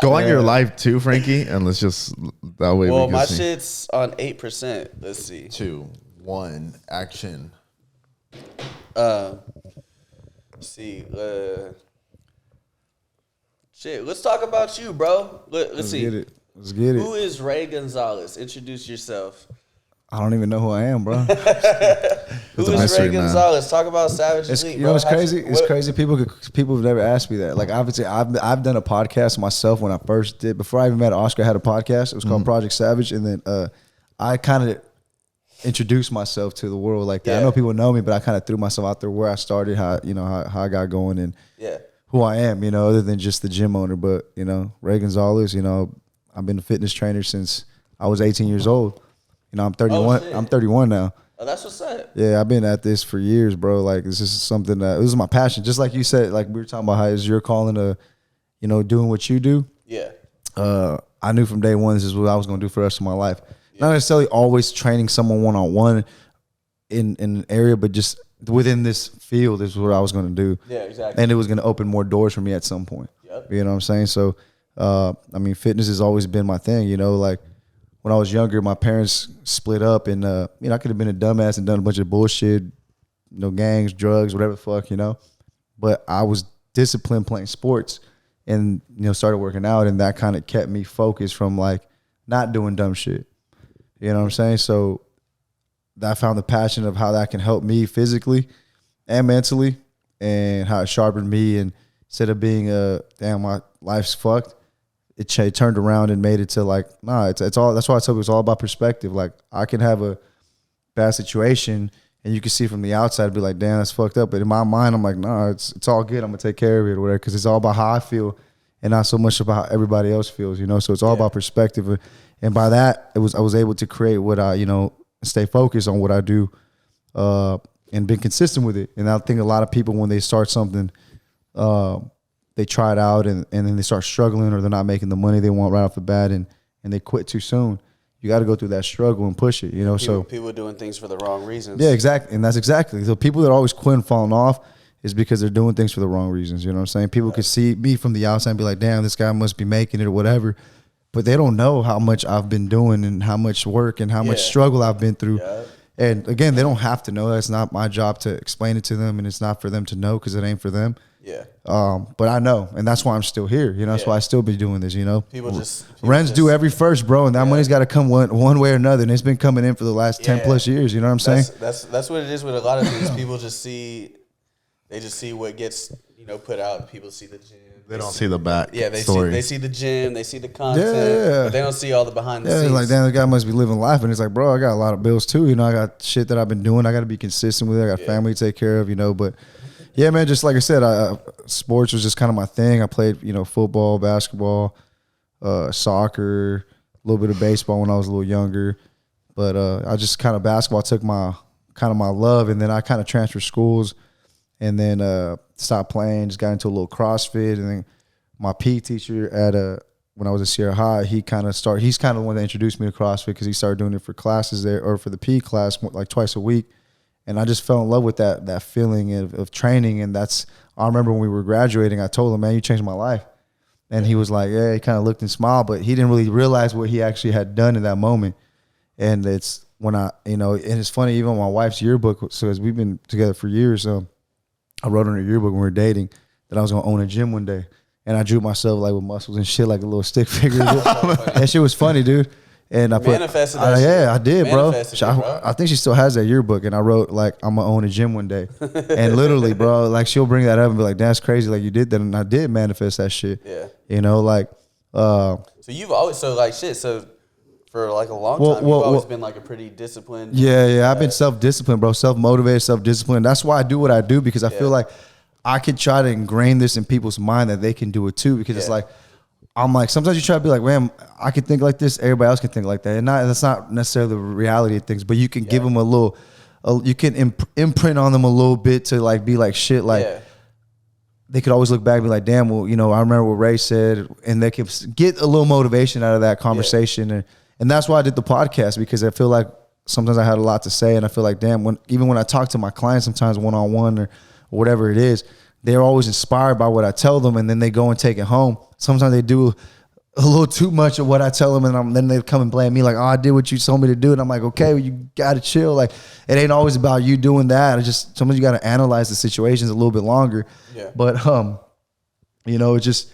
Go on your live too, Frankie, and let's just that way Well, we can my see. shit's on 8%. Let's see. 2, 1, action. Let's see. Shit, let's talk about you, bro. Let's see. Get it. Let's get it. Who is Ray Gonzalez? Introduce yourself. I don't even know who I am, bro. Who a is mystery, Ray man. Gonzalez? Talk about Savage It's, Elite, you bro. know what's How'd crazy? you- It's what- crazy. People have never asked me that. Like obviously, I've done a podcast myself when I first did. Before I even met Oscar, I had a podcast. It was called Project Savage, and then I kind of introduced myself to the world like that. Yeah. I know people know me, but I kind of threw myself out there where I started, how I got going, and Yeah. who I am. Other than just the gym owner, but Ray Gonzalez. I've been a fitness trainer since I was 18 years old. I'm 31. shit. I'm 31 now. Oh, that's what's up. Yeah, I've been at this for years, bro. Like this is something that this is my passion. Just like you said, like we were talking about how it's your calling to, doing what you do. Yeah. I knew from day one this is what I was gonna do for the rest of my life. Not necessarily always training someone one-on-one in an area, but just within this field is what I was gonna do. Yeah, exactly. And it was gonna open more doors for me at some point. Yep. You know what I'm saying? So fitness has always been my thing, like when I was younger, my parents split up and I could have been a dumbass and done a bunch of bullshit, gangs, drugs, whatever the fuck, But I was disciplined playing sports and started working out, and that kind of kept me focused from like not doing dumb shit. You know what I'm saying? So I found the passion of how that can help me physically and mentally, and how it sharpened me. And instead of being damn, my life's fucked, it turned around and made it to like, nah, it's all. That's why I told you it's all about perspective. Like I can have a bad situation and you can see from the outside, be like, damn, that's fucked up. But in my mind, I'm like, nah, it's all good. I'm gonna take care of it or whatever, because it's all about how I feel and not so much about how everybody else feels. So it's all about perspective. And by that, I was able to create what I stay focused on what I do, and been consistent with it. And I think a lot of people, when they start something, they try it out and then they start struggling, or they're not making the money they want right off the bat, and they quit too soon. You got to go through that struggle and push it, so People doing things for the wrong reasons. yeah, exactly. And that's exactly. So people that are always quitting, falling off is because they're doing things for the wrong reasons. You know what I'm saying? People could see me from the outside and be like, damn, this guy must be making it or whatever. But they don't know how much I've been doing and how much work and how much struggle I've been through. Yeah. And again, they don't have to know. That's not my job to explain it to them, and it's not for them to know because it ain't for them. Yeah. But I know, and that's why I'm still here. That's why I still be doing this. People Rents due every first, bro, and that money's got to come one way or another, and it's been coming in for the last 10 plus years. You know what I'm saying? That's what it is with a lot of things. People just see what gets put out. People see the gym. They don't see the back. Yeah, they story. see the gym. They see the content. Yeah. But they don't see all the behind the Yeah, scenes. it's like, damn, the guy must be living life. And it's like, bro, I got a lot of bills too. I got shit that I've been doing. I got to be consistent with it. I got family to take care of, But yeah, man, just like I said, sports was just kind of my thing. I played, football, basketball, soccer, a little bit of baseball when I was a little younger. But I just kind of basketball took my love, and then I kind of transferred schools, and then stopped playing, just got into a little CrossFit. And then my PE teacher when I was at Sierra High, he's kind of the one that introduced me to CrossFit, because he started doing it for classes there, or for the PE class, like twice a week. And I just fell in love with that feeling of training. And I remember when we were graduating, I told him, man, you changed my life. And he was like, yeah, he kind of looked and smiled, but he didn't really realize what he actually had done in that moment. And it's when and it's funny, even on my wife's yearbook, so as we've been together for years, I wrote on her yearbook when we were dating that I was going to own a gym one day. And I drew myself like with muscles and shit, like a little stick figure. That shit was funny, dude. And I manifested that shit. Yeah, I did, bro. Manifested it, bro. I think she still has that yearbook. And I wrote like, I'm gonna own a gym one day. And literally, bro, like she'll bring that up and be like, that's crazy, like you did that. And I did manifest that shit. Yeah. So you've always so for like a long time, you've always been like a pretty disciplined. Yeah. I've been self-disciplined, bro. Self-motivated, self-disciplined. That's why I do what I do, because I feel like I could try to ingrain this in people's mind that they can do it too. Because it's like, I'm like, sometimes you try to be like, man, I can think like this, everybody else can think like that. And that's not necessarily the reality of things, but you can give them a little imprint on them a little bit to like be like shit. Like they could always look back and be like, damn, well, you know, I remember what Ray said, and they could get a little motivation out of that conversation. And that's why I did the podcast, because I feel like sometimes I had a lot to say, and I feel like, damn, even when I talk to my clients sometimes one-on-one or whatever it is, they're always inspired by what I tell them, and then they go and take it home. Sometimes they do a little too much of what I tell them, and then they come and blame me like, oh, I did what you told me to do. And I'm like, okay, well, you got to chill. Like, it ain't always about you doing that. It's just sometimes you got to analyze the situations a little bit longer. Yeah. But, you know, it just,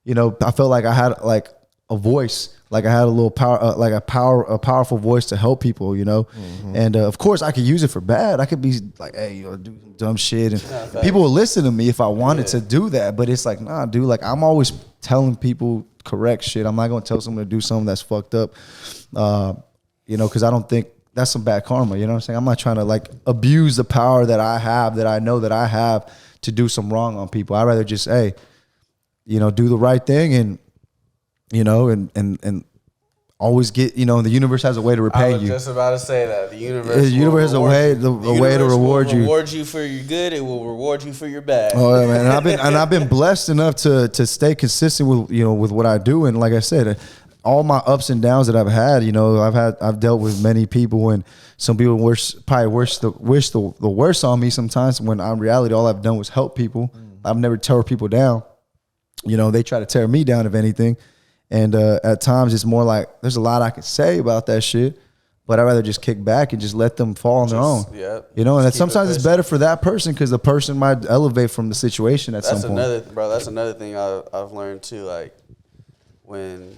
you know, I felt like I had like a voice, like I had a little power, like a powerful voice to help people, you know? Mm-hmm. And of course I could use it for bad. I could be like, hey, you know, do some dumb shit. And people will listen to me if I wanted to do that. But it's like, nah, dude, like I'm always telling people correct shit. I'm not going to tell someone to do something that's fucked up, you know, because I don't think that's some bad karma. You know what I'm saying? I'm not trying to like abuse the power that I have, that I know that I have to do some wrong on people. I'd rather just, hey, you know, do the right thing and, you know, and always get, you know, the universe has a way to repay you. I was just about to say that. The universe has a way to reward you. Reward you for your good. It will reward you for your bad. Oh yeah, man. And I've been blessed enough to stay consistent with, you know, with what I do. And like I said, all my ups and downs that I've had, you know, I've dealt with many people, and some people probably wish the worst on me sometimes, when in reality all I've done was help people. I've never tore people down. You know, they try to tear me down if anything. And at times it's more like there's a lot I could say about that shit, but I'd rather just kick back and just let them fall on their own. Yeah. You know, and that sometimes it's better for that person, because the person might elevate from the situation at some point. That's another thing I've learned too. Like when,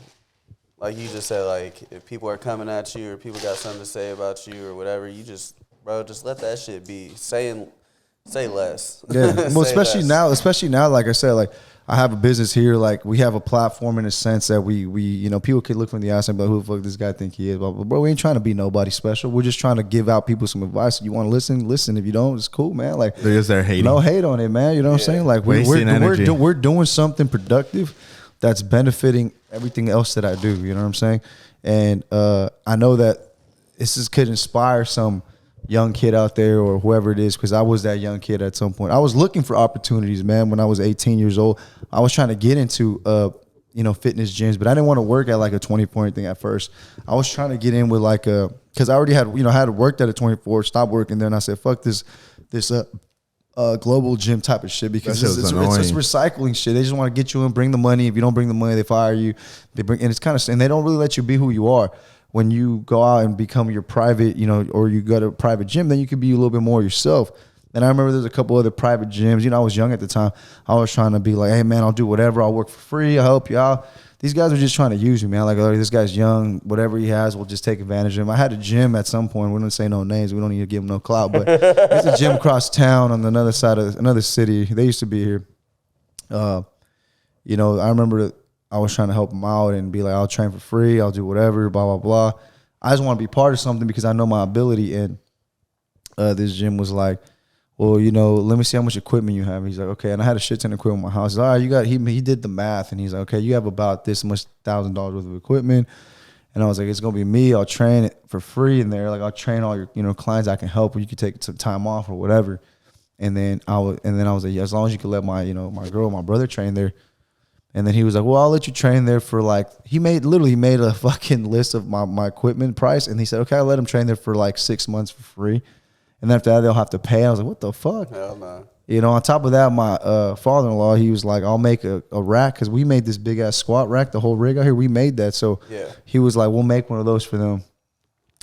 like you just said, like if people are coming at you or people got something to say about you or whatever, you just let that shit be. Say less. Yeah. Well, especially now, like I said, like I have a business here. Like we have a platform in a sense that we you know, people could look from the outside and be like, who the fuck this guy think he is? But bro, we ain't trying to be nobody special. We're just trying to give out people some advice. You want to listen. If you don't, it's cool, man. Like they're just there hating. No hate on it, man. You know what I'm saying? Like we're doing something productive that's benefiting everything else that I do. You know what I'm saying? And I know that this could inspire some young kid out there or whoever it is, because I was that young kid at some point. I was looking for opportunities, man. When I was 18 years old, I was trying to get into you know, fitness gyms, but I didn't want to work at like a 24 thing at first. I was trying to get in with like because I already had, you know, I had worked at a 24, stopped working there, and I said, fuck this global gym type of shit, because it's recycling shit. They just want to get you in, bring the money. If you don't bring the money, they fire you. And it's kind of, and they don't really let you be who you are. When you go out and become your private, you know, or you go to a private gym, then you can be a little bit more yourself. And I remember there's a couple other private gyms. You know, I was young at the time. I was trying to be like, hey, man, I'll do whatever. I'll work for free. I'll help you out. These guys are just trying to use me, man. Like, oh, this guy's young. Whatever he has, we'll just take advantage of him. I had a gym at some point. We don't say no names. We don't need to give him no clout. But there's a gym across town on another side of another city. They used to be here. You know, I remember I was trying to help them out and be like, I'll train for free. I'll do whatever, blah, blah, blah. I just want to be part of something because I know my ability. And this gym was like, well, you know, let me see how much equipment you have. He's like, okay. And I had a shit ton of equipment in my house. He's like, all right, you got, he did the math, and he's like, okay, you have about this much $1,000 worth of equipment. And I was like, it's going to be me. I'll train it for free in there. Like, I'll train all your, you know, clients I can help, or you could take some time off or whatever. And then I was like, yeah, as long as you could let my, you know, my brother train there. And then he was like, well, I'll let you train there for like, he made a fucking list of my equipment price. And he said, okay, I'll let him train there for like 6 months for free. And then after that, they'll have to pay. I was like, what the fuck? Hell no. You know, on top of that, my father-in-law, he was like, I'll make a rack, because we made this big-ass squat rack, the whole rig out here. We made that. So yeah. He was like, we'll make one of those for them.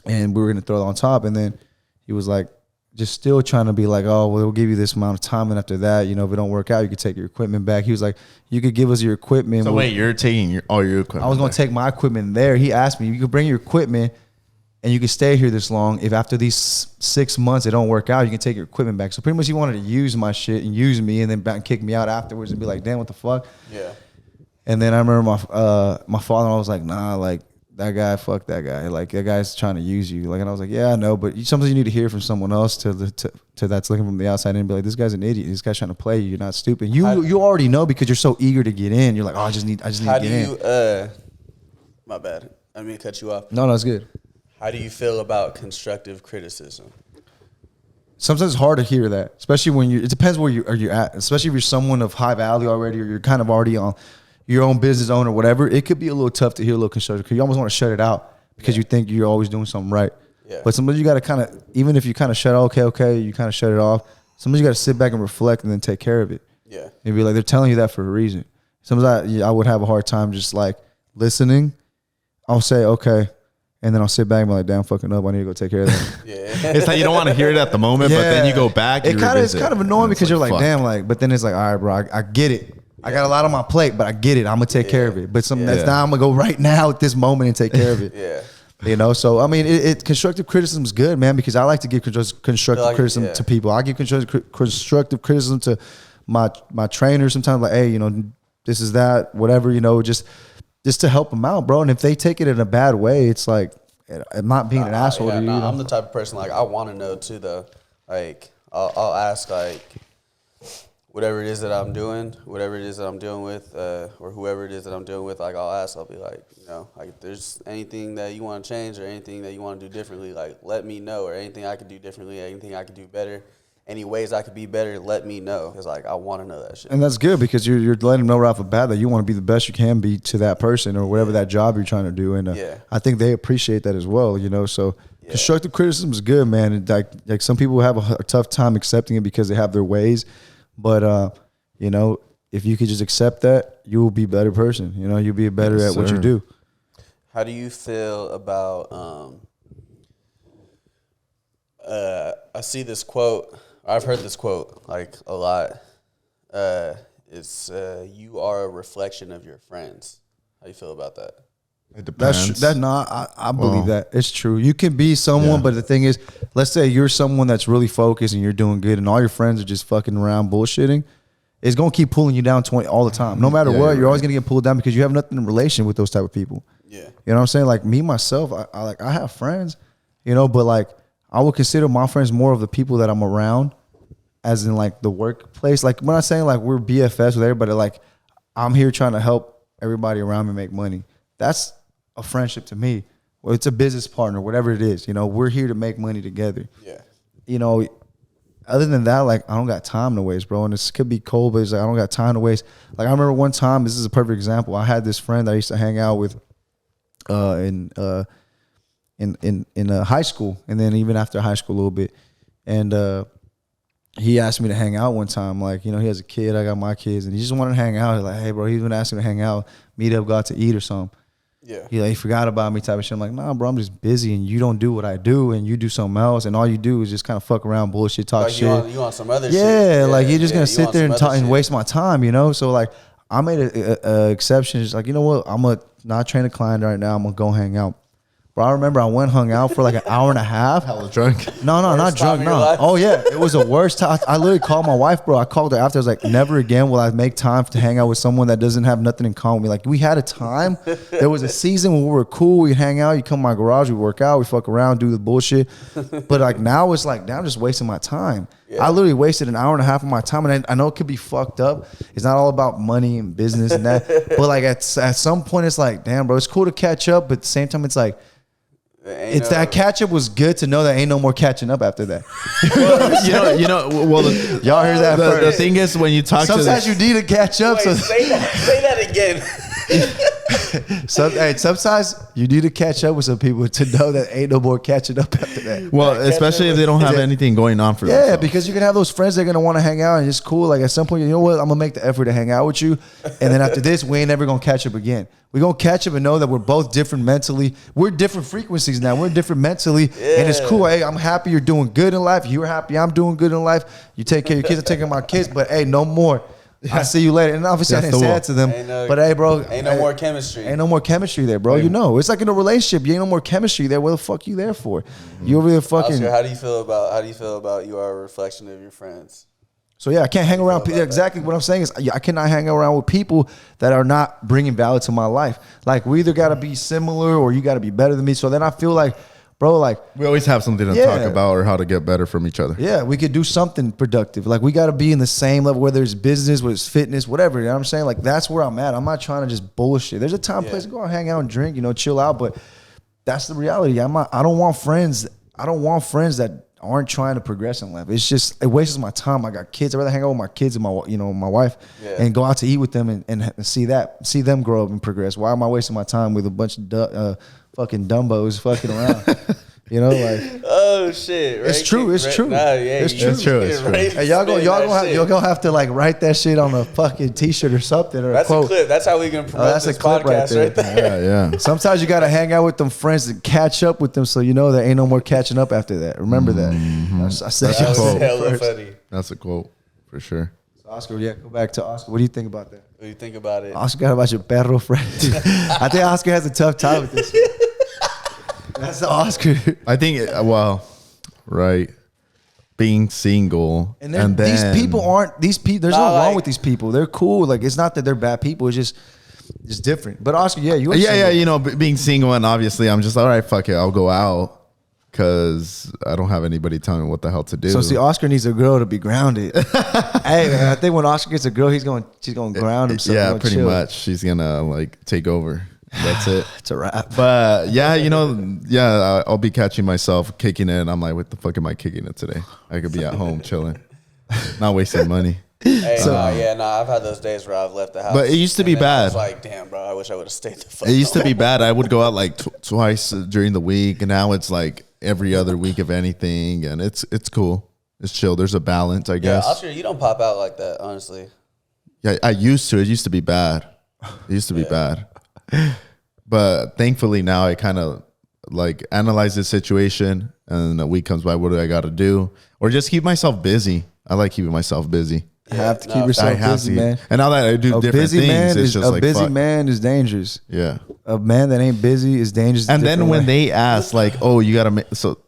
And we were going to throw it on top. And then he was like, just still trying to be like, oh, well, we'll give you this amount of time. And after that, you know, if it don't work out, you could take your equipment back. He was like, you could give us your equipment. So wait, you're taking all your equipment? I was going to take my equipment there. He asked me, you could bring your equipment and you can stay here this long. If after these 6 months it don't work out, you can take your equipment back. So pretty much he wanted to use my shit and use me, and then back kick me out afterwards and be like, damn, what the fuck? Yeah. And then I remember my father-in-law was like, nah, like, that guy, fuck that guy. Like, that guy's trying to use you. Like, and I was like, yeah, I know, but sometimes you need to hear from someone else to that's looking from the outside and be like, this guy's an idiot. This guy's trying to play you. You're not stupid. You already know, because you're so eager to get in. You're like, oh, I just need to get in. My bad. I didn't mean to cut you off. No, it's good. How do you feel about constructive criticism? sometimes it's hard to hear that, especially when it depends where you're at, especially if you're someone of high value already, or you're kind of already on your own business owner or whatever. It could be a little tough to hear a little constructive because you almost want to shut it out because you think you're always doing something right. Yeah. But sometimes you got to kind of, even if you kind of shut it, okay, you kind of shut it off. Sometimes you got to sit back and reflect and then take care of it. Yeah. And be like, they're telling you that for a reason. Sometimes I would have a hard time just like listening. I'll say, okay. And then I'll sit back and be like, damn, fucking up. I need to go take care of that. It's like you don't want to hear it at the moment, but then you go back. It's kind of annoying because you're like, damn, like, but then it's like, all right, bro, I get it. I got a lot on my plate, but I get it. I'm going to take care of it. But something that's now I'm going to go right now at this moment and take care of it. You know, so I mean, constructive criticism is good, man, because I like to give constructive criticism to people. I give constructive criticism to my trainer sometimes, like, hey, you know, this is that, whatever, you know, just to help them out, bro. And if they take it in a bad way, it's like, I'm not being an asshole to you. I'm the type of person, like, I want to know too, though. Like, I'll ask, like, whatever it is that I'm doing, whatever it is that I'm dealing with, or whoever it is that I'm dealing with, like, I'll ask, I'll be like, you know, like, if there's anything that you want to change or anything that you want to do differently, like, let me know, or anything I could do differently, anything I could do better, any ways I could be better, let me know, because, like, I want to know that shit. And that's good, because you're letting them know right off the bat that you want to be the best you can be to that person or whatever that job you're trying to do, and I think they appreciate that as well, you know, so constructive criticism is good, man. And like some people have a tough time accepting it because they have their ways, but you know, if you could just accept that, you will be a better person. You know, you'll be better at what you do. How do you feel about, I see this quote, I've heard this quote like a lot. It's, you are a reflection of your friends. How do you feel about that? It depends. I believe that. It's true. You can be someone, but the thing is, let's say you're someone that's really focused and you're doing good and all your friends are just fucking around bullshitting. It's going to keep pulling you down all the time. No matter what, you're always going to get pulled down because you have nothing in relation with those type of people. Yeah. You know what I'm saying? Like me, myself, I have friends, you know, but like I would consider my friends more of the people that I'm around as in like the workplace. Like when I'm saying like we're BFFs with everybody, like I'm here trying to help everybody around me make money. That's a friendship to me. Well, it's a business partner, whatever it is. You know, we're here to make money together. Yeah. You know, other than that, like, I don't got time to waste, bro. And this could be cold, but it's like, I don't got time to waste. Like, I remember one time, this is a perfect example. I had this friend that I used to hang out with in high school, and then even after high school a little bit. And he asked me to hang out one time. Like, you know, he has a kid, I got my kids, and he just wanted to hang out. He's like, hey, bro, he's been asking to hang out, meet up, go out to eat or something. Yeah. He forgot about me type of shit. I'm like, nah, bro, I'm just busy and you don't do what I do and you do something else and all you do is just kind of fuck around, bullshit, talk shit. You want some other shit. Yeah, like you're just going to sit there and talk and waste my time, you know? So like I made an exception. It's like, you know what? I'm going to not train a client right now. I'm going to go hang out. Bro, I remember I went hung out for like an hour and a half. Hella drunk. No, not drunk. No. Oh yeah, it was the worst time. I literally called my wife, bro. I called her after. I was like, never again will I make time to hang out with someone that doesn't have nothing in common with me. Like we had a time. There was a season when we were cool. We'd hang out. You come to my garage. We work out. We fuck around, do the bullshit. But like now it's like, now I'm just wasting my time. Yeah. I literally wasted an hour and a half of my time, and I know it could be fucked up. It's not all about money and business and that. But like at some point, it's like, damn, bro, it's cool to catch up, but at the same time, it's like. That catch up was good to know that ain't no more catching up after that. Well, y'all heard that first. The thing is, when you talk sometimes you need to catch up. Wait, say that again. Sometimes you need to catch up with some people to know that ain't no more catching up after that. Well, especially if they don't have anything going on for them. Yeah, because you can have those friends that are going to want to hang out and it's cool. Like at some point, you know what? I'm going to make the effort to hang out with you. And then after this, we ain't never going to catch up again. We're going to catch up and know that we're both different mentally. We're different frequencies now. We're different mentally. Yeah. And it's cool. Hey, I'm happy you're doing good in life. You're happy I'm doing good in life. You take care of your kids. I'm taking care of my kids. But hey, no more. I'll see you later. And obviously I didn't say that to them. But hey, bro. Ain't no more chemistry. Ain't no more chemistry there, bro. You know. It's like in a relationship. You ain't no more chemistry there. What the fuck you there for? Mm-hmm. You over there fucking. Oscar, how do you feel about you are a reflection of your friends? So yeah, I can't hang around people. Exactly what I'm saying is I cannot hang around with people that are not bringing value to my life. Like we either got to be similar or you got to be better than me. So then I feel like, bro, like we always have something to talk about or how to get better from each other. Yeah, we could do something productive. Like we got to be in the same level, whether it's business, whether it's fitness, whatever. You know what I'm saying? Like that's where I'm at. I'm not trying to just bullshit. There's a time, place to go out, hang out and drink, you know, chill out. But that's the reality. I don't want friends. I don't want friends that aren't trying to progress in life. It's just it wastes my time. I got kids. I'd rather hang out with my kids and my wife and go out to eat with them and see them grow up and progress. Why am I wasting my time with a bunch of fucking dumbos fucking around? You know, like oh shit, it's true. It's true. Nah, it's true. It's Hey, y'all gonna have to like write that shit on a fucking t-shirt or something or that's a quote. A clip. That's how we can promote that's this a clip podcast right there. Yeah. Sometimes you gotta hang out with them friends and catch up with them, so you know there ain't no more catching up after that. Remember that. I said That was that hella first. funny. That's a quote for sure. So Oscar, go back to Oscar. What do you think about that? What do you think about it? Oscar got about your perro friend. I think Oscar has a tough time with this. That's the Oscar. I think, right. Being single. And then these people aren't, there's nothing wrong with these people. They're cool. Like, it's not that they're bad people. It's just different. But Oscar, being single, and obviously I'm just, all right, fuck it. I'll go out because I don't have anybody telling me what the hell to do. So see, Oscar needs a girl to be grounded. Hey, man, I think when Oscar gets a girl, she's going to ground himself. Yeah, pretty much. She's going to like take over. That's it. It's a wrap. But I'll be catching myself kicking it. And I'm like, what the fuck am I kicking it today? I could be at home chilling, not wasting money. Hey, I've had those days where I've left the house. But it used to be bad. I was like, damn, bro, I wish I would have stayed the fuck It used to home. be bad. I would go out like twice during the week, and now it's like every other week if anything, and it's cool. It's chill. There's a balance, I guess. Yeah, Oscar, you don't pop out like that, honestly. Yeah, I used to. It used to be bad. It used to be bad. But thankfully now I kind of like analyze the situation, and a week comes by, what do I got to do? Or just keep myself busy. I like keeping myself busy. You have to keep yourself busy, man. And now that I do different things, it's just like, a busy man is dangerous. Yeah. A man that ain't busy is dangerous. And then when they ask like, oh, you got to make, so,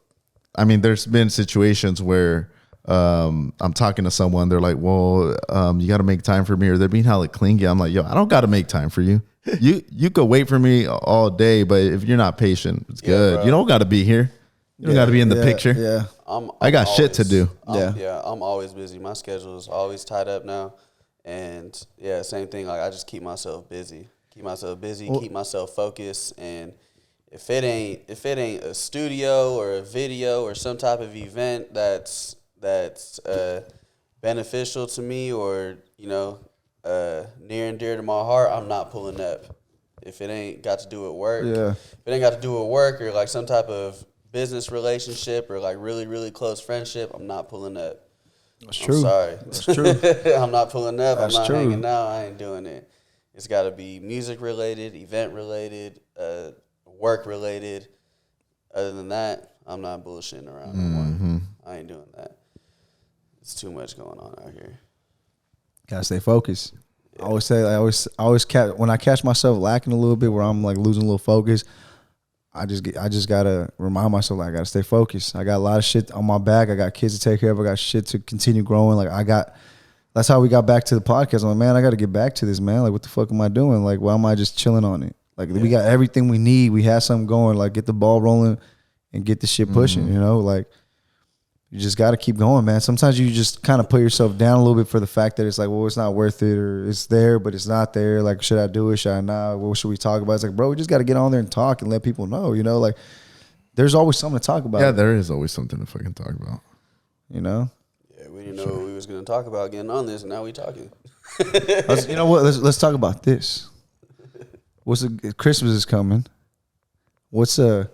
I mean, there's been situations where I'm talking to someone, they're like, well, you got to make time for me, or they're being hella clingy. I'm like, yo, I don't got to make time for you. You could wait for me all day, but if you're not patient, it's good. Bro. You don't got to be here. You don't got to be in the picture. Yeah. I got shit to do. I'm always busy. My schedule is always tied up now. And yeah, same thing. Like, I just keep myself busy. Keep myself focused. And if it ain't a studio or a video or some type of event that's beneficial to me, or, you know, near and dear to my heart, I'm not pulling up. If it ain't got to do with work, or like some type of business relationship or like really, really close friendship, I'm not pulling up. That's true. I'm sorry. That's true. I'm not pulling up. That's I'm not true. hanging out. I ain't doing it. It's got to be music related, event related, work related. Other than that, I'm not bullshitting around anymore. I ain't doing that. It's too much going on out here. Gotta stay focused. Yeah. I always when I catch myself lacking a little bit, where I'm like losing a little focus, I just gotta remind myself, like, I gotta stay focused. I got a lot of shit on my back. I got kids to take care of. I got shit to continue growing. That's how we got back to the podcast. I'm like, man, I gotta get back to this, man. Like, what the fuck am I doing? Like, why am I just chilling on it? Like, we got everything we need. We have something going. Like, get the ball rolling and get the shit pushing. You know, like, you just got to keep going, man. Sometimes you just kind of put yourself down a little bit for the fact that it's like, well, it's not worth it, or it's there, but it's not there. Like, should I do it? Should I not? What should we talk about? It's like, bro, we just got to get on there and talk and let people know, you know, like, there's always something to talk about. Yeah, there is always something to fucking talk about. You know? Yeah, we didn't know what we was going to talk about getting on this, and now we talking. You know what? Let's talk about this. Christmas is coming. What's a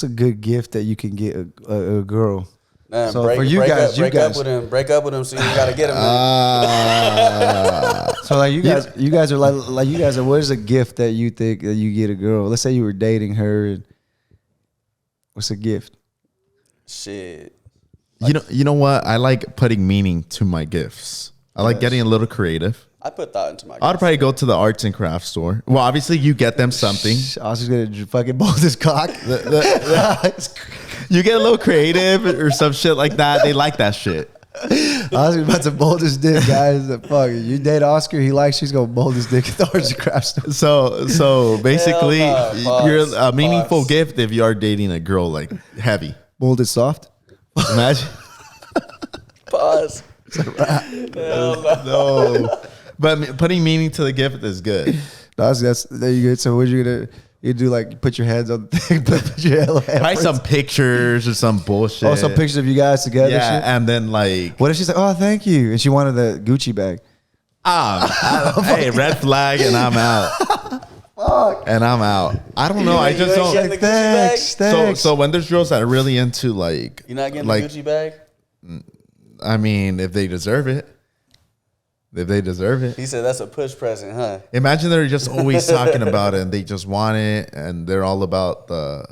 good gift that you can get a girl? Nah, so for you guys, break up with him, so you gotta get him. So like you guys are. What is a gift that you think that you get a girl? Let's say you were dating her. And what's a gift? Shit. You know what? I like putting meaning to my gifts. I like getting a little creative. I put thought into my gifts. I'd probably go to the arts and crafts store. Well, obviously you get them something. I was just gonna fucking bolt his cock. You get a little creative or some shit like that. They like that shit. I was about to bolt his dick, guys. Fuck, you date Oscar, he likes, she's gonna bolt his dick at the arts and crafts store. So basically, you're a meaningful Pause. gift if you are dating a girl like heavy. Molded soft. Imagine. Pause. No. But putting meaning to the gift is good. That's there you go. So what you gonna? You do like, you put your heads on the thing, put your yellow Buy some pictures or some bullshit. Oh, some pictures of you guys together. Yeah, shit? and then like, What if she's like, oh, thank you, and she wanted the Gucci bag? hey, red flag, and I'm out. Fuck. And I'm out. I don't know. I just don't. Like, thanks. So when there's girls that are really into like, you're not getting like, the Gucci bag. I mean, if they deserve it. If they deserve it. He said that's a push present, huh? Imagine they're just always talking about it and they just want it and they're all about the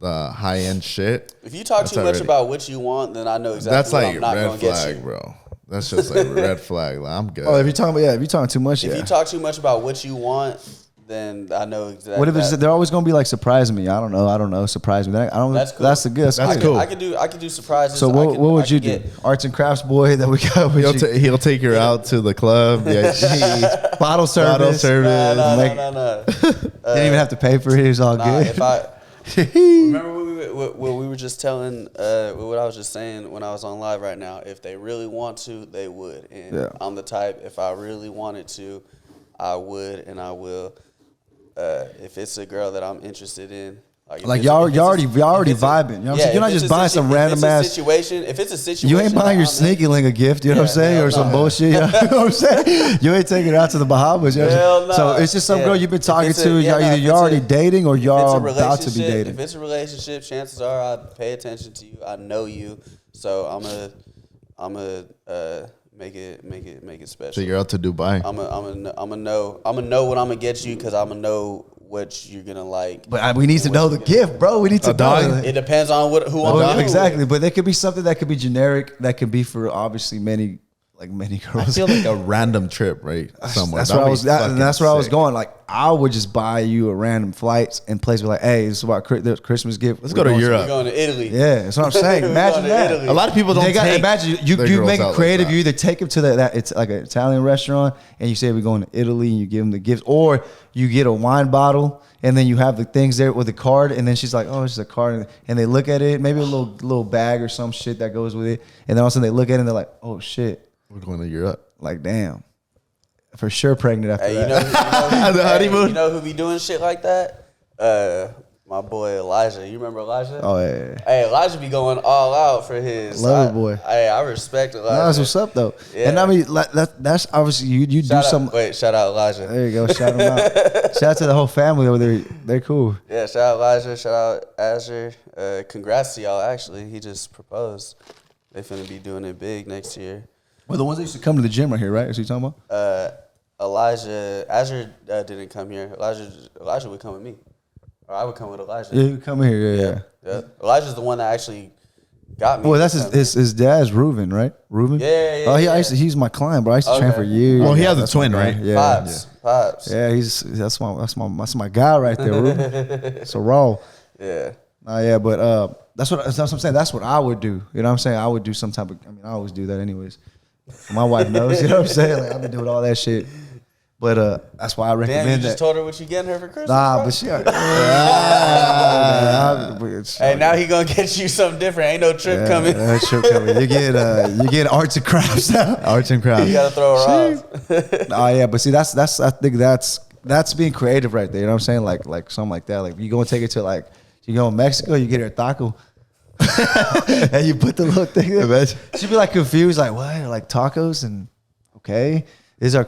high end shit. If you talk too much about what you want, then I know exactly that's what like I'm not red going to get flag, you. bro. That's just like red flag. Like, I'm good. Oh, if you're talking too much, If you talk too much about what you want, then I know exactly. What if it's, they're always gonna be like surprising me? I don't know. Surprise me. I don't. That's cool. That's the good. That's cool. I could do surprises. So what would you do? Arts and crafts boy that we got. He'll take her out to the club. Yeah, bottle service. No. Didn't even have to pay for it. It's all good. If I remember what we were just telling, what I was just saying when I was on live right now. If they really want to, they would. And I'm the type. If I really wanted to, I would and I will. If it's a girl that I'm interested in, like y'all already vibing. You know what I'm saying? You're not just buying some random ass situation. If it's a situation, you ain't buying your sneaky link a gift. You know what I'm saying, or some bullshit. You know what I'm saying? You ain't taking her out to the Bahamas. You know so it's just some girl you've been talking to. Either you're already dating or y'all about to be dating. If it's a relationship, chances are I pay attention to you. I know you, so I'm gonna make it special. So you're out to Dubai. I'm gonna know what I'm gonna get you because I'm gonna know what you're gonna like. But we need to know the gift, bro. We need to know. It depends on who I'm doing exactly. with. But there could be something that could be generic. That could be for obviously many girls. I feel like a random trip, right? Somewhere. That's where I was. That's where I was going. Like I would just buy you a random flights and place. Be like, hey, this is about Christmas gift. Let's go to Europe. We're going to Italy. Yeah, that's what I'm saying. Imagine that. Italy. A lot of people don't. Imagine you make it creative. Like you either take them to that it's like an Italian restaurant, and you say we're going to Italy, and you give them the gifts, or you get a wine bottle, and then you have the things there with the card, and then she's like, oh, it's just a card, and they look at it, maybe a little bag or some shit that goes with it, and then all of a sudden they look at it and they're like, oh shit, we're going to Europe. Like damn, for sure pregnant after that. The honeymoon. You know who be doing shit like that? My boy Elijah. You remember Elijah? Oh yeah. Hey, Elijah be going all out for his. Love it, boy. Hey, I respect Elijah. That's what's up though. Yeah. And I mean, that's obviously you do some. Wait, shout out Elijah. There you go. Shout him out. Shout out to the whole family over there. They're cool. Yeah, shout out Elijah. Shout out Azure. Congrats to y'all. Actually, he just proposed. They finna be doing it big next year. Well, the ones that used to come to the gym right here, right? Is what you talking about? Azure didn't come here. Elijah would come with me. Or I would come with Elijah. Yeah, you come here, yeah. Elijah's the one that actually got me. Well, that's his dad's Reuven, right? Reuven? Yeah. Oh, he's my client, bro. I used to train for years. Well, he has a twin, right? Yeah. Pops. Yeah, that's my guy right there, Reuven. So raw. Yeah. But that's what I'm saying. That's what I would do. You know what I'm saying? I would do some type of. I mean, I always do that anyways. My wife knows. You know what I'm saying? Like I've been doing all that shit. But that's why I recommend that. Damn, you just told her what you getting her for Christmas? Nah, but she. Hey, now he gonna get you something different. Ain't no trip coming. Trip coming. You get arts and crafts now. Arts and crafts. You gotta throw her off. Oh yeah, but see, that's I think that's being creative right there. You know what I'm saying? Like something like that. Like you gonna take it to like you go to Mexico, you get her a taco. And you put the little thing there. She'd be like confused, like what? Like tacos and okay. This is your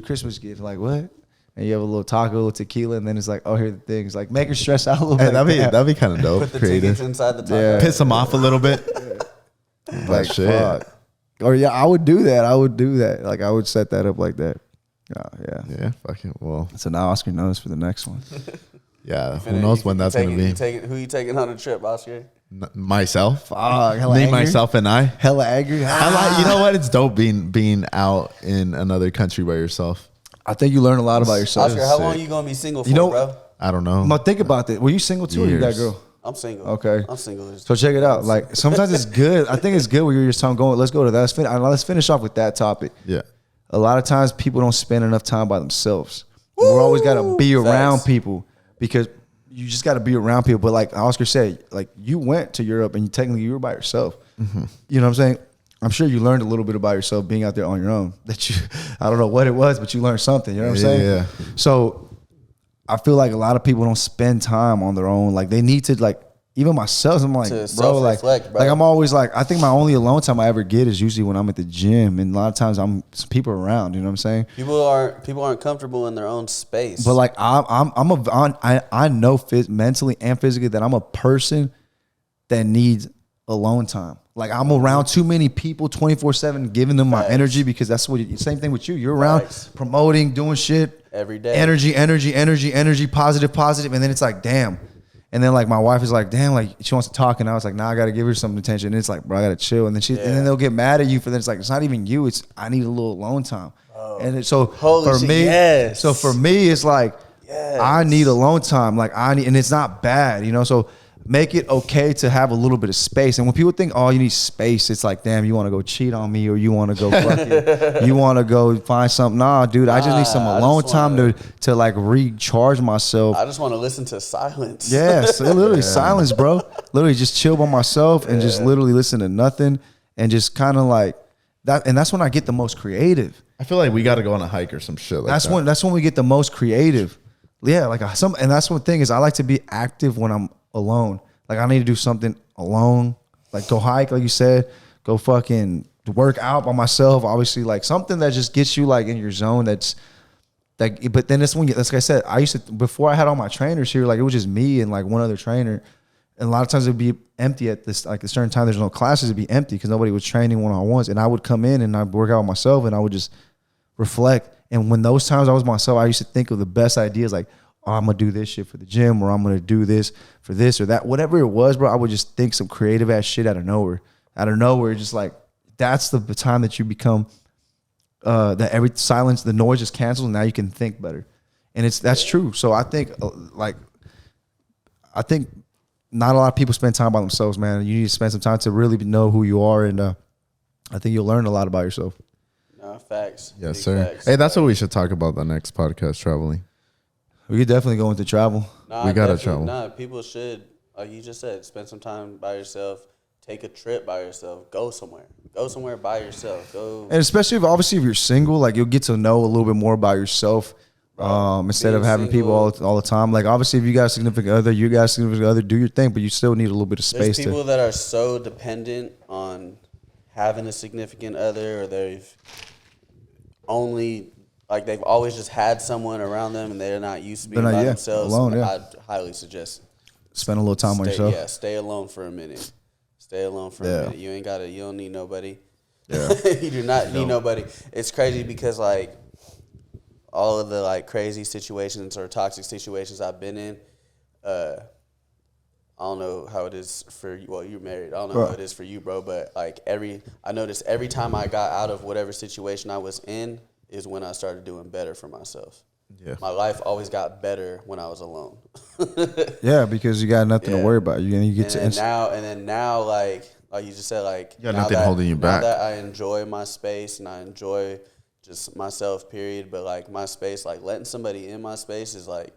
Christmas gift. Like what? And you have a little taco, a little tequila, and then it's like, oh, here are the things. Like make her stress out a little bit. That'd be kind of dope. Put the creative. tickets inside the taco. Yeah. Piss them off a little bit. Like shit. Fuck. Or yeah, I would do that. Like I would set that up like that. Yeah. Fucking well. So now Oscar knows for the next one. Yeah. Who knows when that's gonna be? Who you taking on a trip, Oscar? Myself. Me, myself, and I. Hella angry. You know what? It's dope being out in another country by yourself. I think you learn a lot about yourself. Oscar, how long you gonna be single for, bro? I don't know. But think about that. Were you single too, or you got a girl? I'm single. Okay. I'm single. So check it out. Like sometimes it's good. I think it's good when you're just going. Let's go to that. Let's finish off with that topic. Yeah. A lot of times people don't spend enough time by themselves. We're always got to be around people because you just got to be around people. But like Oscar said, like you went to Europe and you were by yourself. Mm-hmm. You know what I'm saying? I'm sure you learned a little bit about yourself being out there on your own. I don't know what it was, but you learned something. You know what I'm saying? Yeah. So I feel like a lot of people don't spend time on their own. Like they need to like, even myself, I'm like, bro, like I'm always like, I think my only alone time I ever get is usually when I'm at the gym, and a lot of times some people around. You know what I'm saying? People aren't comfortable in their own space. But like I know mentally and physically that I'm a person that needs alone time. Like I'm around too many people 24/7, giving them my energy, because that's what. Same thing with you. You're around promoting, doing shit every day. Energy, positive, and then it's like, damn. And then like my wife is like, damn, like she wants to talk, and I was like, nah, I gotta give her some attention. And it's like, bro, I gotta chill. And then they'll get mad at you for that. It's like, it's not even you. It's I need a little alone time. Oh. And so for me, it's like I need alone time. Like and it's not bad, you know. So make it okay to have a little bit of space. And when people think, oh, you need space, it's like, damn, you want to go cheat on me, or you want to go fucking, you want to go find something. Nah, dude, I just need some alone time to like recharge myself. I just want to listen to silence. Yeah, so literally silence, bro. Literally just chill by myself and just literally listen to nothing and just kind of like that. And that's when I get the most creative. I feel like we got to go on a hike or some shit like that. That's when we get the most creative. Yeah, like and that's one thing is I like to be active when I'm alone. Like I need to do something alone, like go hike, like you said, go fucking work out by myself. Obviously, like something that just gets you like in your zone. That's like, but then that's when, like I said, I used to, before I had all my trainers here, like it was just me and like one other trainer. And a lot of times it'd be empty at this, like a certain time, there's no classes, it'd be empty because nobody was training one-on-ones. And I would come in and I'd work out with myself and I would just reflect. And when those times I was myself, I used to think of the best ideas, like, oh, I'm going to do this shit for the gym, or I'm going to do this for this or that. Whatever it was, bro, I would just think some creative ass shit out of nowhere. Just like, that's the time that you become, that every silence, the noise is canceled, and now you can think better. And that's true. So I think not a lot of people spend time by themselves, man. You need to spend some time to really know who you are, and I think you'll learn a lot about yourself. No, facts. Yes, sir. Facts. Hey, that's what we should talk about the next podcast, traveling. We could definitely go into travel. We gotta travel. Nah, people should, like you just said, spend some time by yourself. Take a trip by yourself. Go somewhere. Go somewhere by yourself. Go. And especially if you're single, like you'll get to know a little bit more about yourself, instead of having people all the time. Like obviously, if you got a significant other, do your thing, but you still need a little bit of space. There's people that are so dependent on having a significant other, or they've always just had someone around them and they're not used to being by themselves. Alone, I'd highly suggest spend a little time on yourself. Yeah, stay alone for a minute. Stay alone for a minute. You don't need nobody. Yeah. You do not need nobody. It's crazy because like all of the like crazy situations or toxic situations I've been in, I don't know how it is for you. Well, you're married. I don't know how it is for you, bro. But like I noticed every time I got out of whatever situation I was in is when I started doing better for myself. Yeah. My life always got better when I was alone. Yeah, because you got nothing to worry about. You get now, like you just said, like you got nothing holding you back. Now that I enjoy my space and I enjoy just myself, period. But like my space, like letting somebody in my space is like,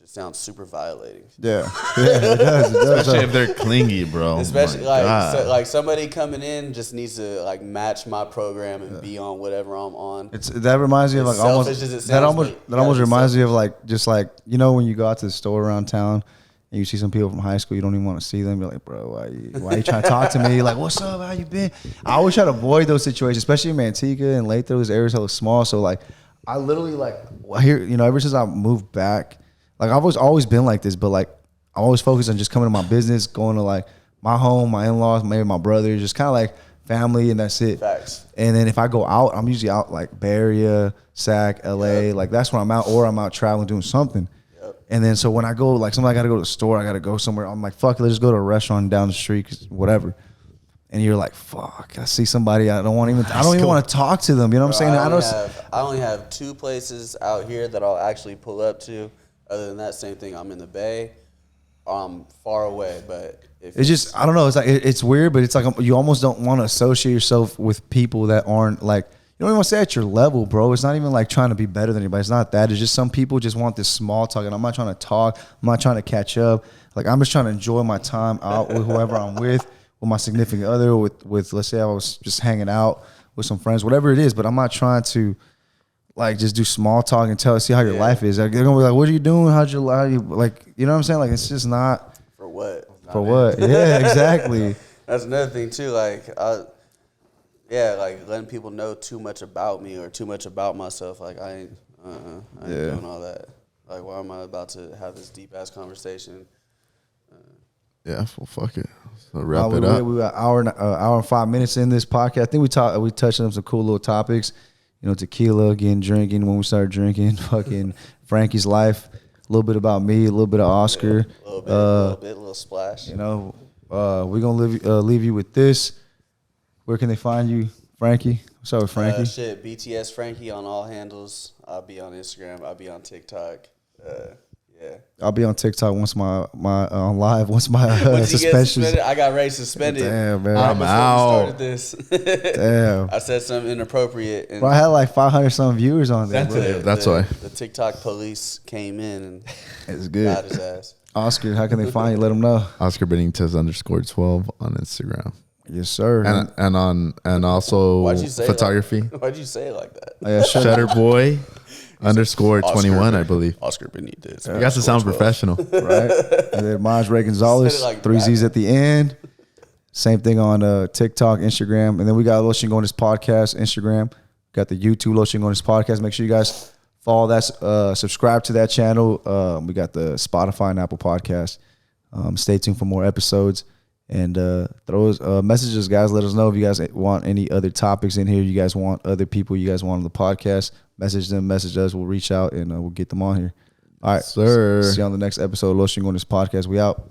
it sounds super violating. Yeah, it does. Especially if they're clingy, bro. Especially like somebody coming in just needs to like match my program and be on whatever I'm on. That reminds me of like almost reminds me of like just like, you know, when you go out to the store around town and you see some people from high school, you don't even want to see them. You're like, bro, why you trying to talk to me? Like, what's up? How you been? I always try to avoid those situations, especially in Manteca and Lathrop. Those areas are small. So like, I literally like here, you know, ever since I moved back. Like I've always been like this, but like I always focus on just coming to my business, going to like my home, my in-laws, maybe my brothers, just kind of like family, and that's it. Facts. And then if I go out, I'm usually out like Bay Area, Sac, LA, like that's when I'm out, or I'm out traveling doing something. Yep. And then so when I go, like somebody got to go to the store, I got to go somewhere. I'm like, fuck it, let's just go to a restaurant down the street, 'cause whatever. And you're like, fuck, I see somebody, I don't even want to talk to them. You know what I'm saying? I only have 2 places out here that I'll actually pull up to. Other than that, same thing. I'm in the Bay. I'm far away, but it's just, I don't know. It's like it's weird, but it's like you almost don't want to associate yourself with people that aren't like, you don't even want to say at your level, bro. It's not even like trying to be better than anybody. It's not that. It's just some people just want this small talk, and I'm not trying to talk. I'm not trying to catch up. Like I'm just trying to enjoy my time out with whoever I'm with my significant other, with let's say I was just hanging out with some friends, whatever it is. But I'm not trying to like just do small talk and see how your life is. Like, they're gonna be like, "What are you doing? How'd you like?" You know what I'm saying? Like, it's just not for what. For what? Yeah, exactly. That's another thing too. Like, like letting people know too much about me or too much about myself. Like, I ain't doing all that. Like, why am I about to have this deep ass conversation? Yeah, well, fuck it. So wrap it up. We got hour and 5 minutes in this podcast. I think we touched on some cool little topics. You know, tequila, drinking when we started drinking, fucking Frankie's life, a little bit about me, a little bit of Oscar, a little splash. You know, we're gonna leave you with this. Where can they find you, Frankie? What's up with Frankie? BTS Frankee on all handles. I'll be on Instagram. I'll be on TikTok. Yeah. I'll be on TikTok once my on live once my suspension. I got Ray suspended. Damn, man. I'm out. Started this. Damn. I said something inappropriate. And bro, I had like 500 some viewers on there. That's why the TikTok police came in and it's good. got his ass. Oscar, how can they find you? Let them know. Oscar Benitez _12 on Instagram. Yes, sir. And also photography. Why'd you say it like that? Oh, yeah, Shutter Boy _21, I believe. Oscar Benitez. You got to sound professional, right? And then mine's Ray Gonzalez, like 3 Z's at the end. Same thing on TikTok, Instagram, and then we got Lotion Going This Podcast Instagram. Got the YouTube Lotion Going This Podcast. Make sure you guys follow that, subscribe to that channel. We got the Spotify and Apple Podcast. Stay tuned for more episodes. And throw us messages, guys. Let us know if you guys want any other topics in here. You guys want other people you guys want on the podcast. Message them, message us. We'll reach out and we'll get them on here. All right, sir. See you on the next episode of Lotion Going This Podcast. We out.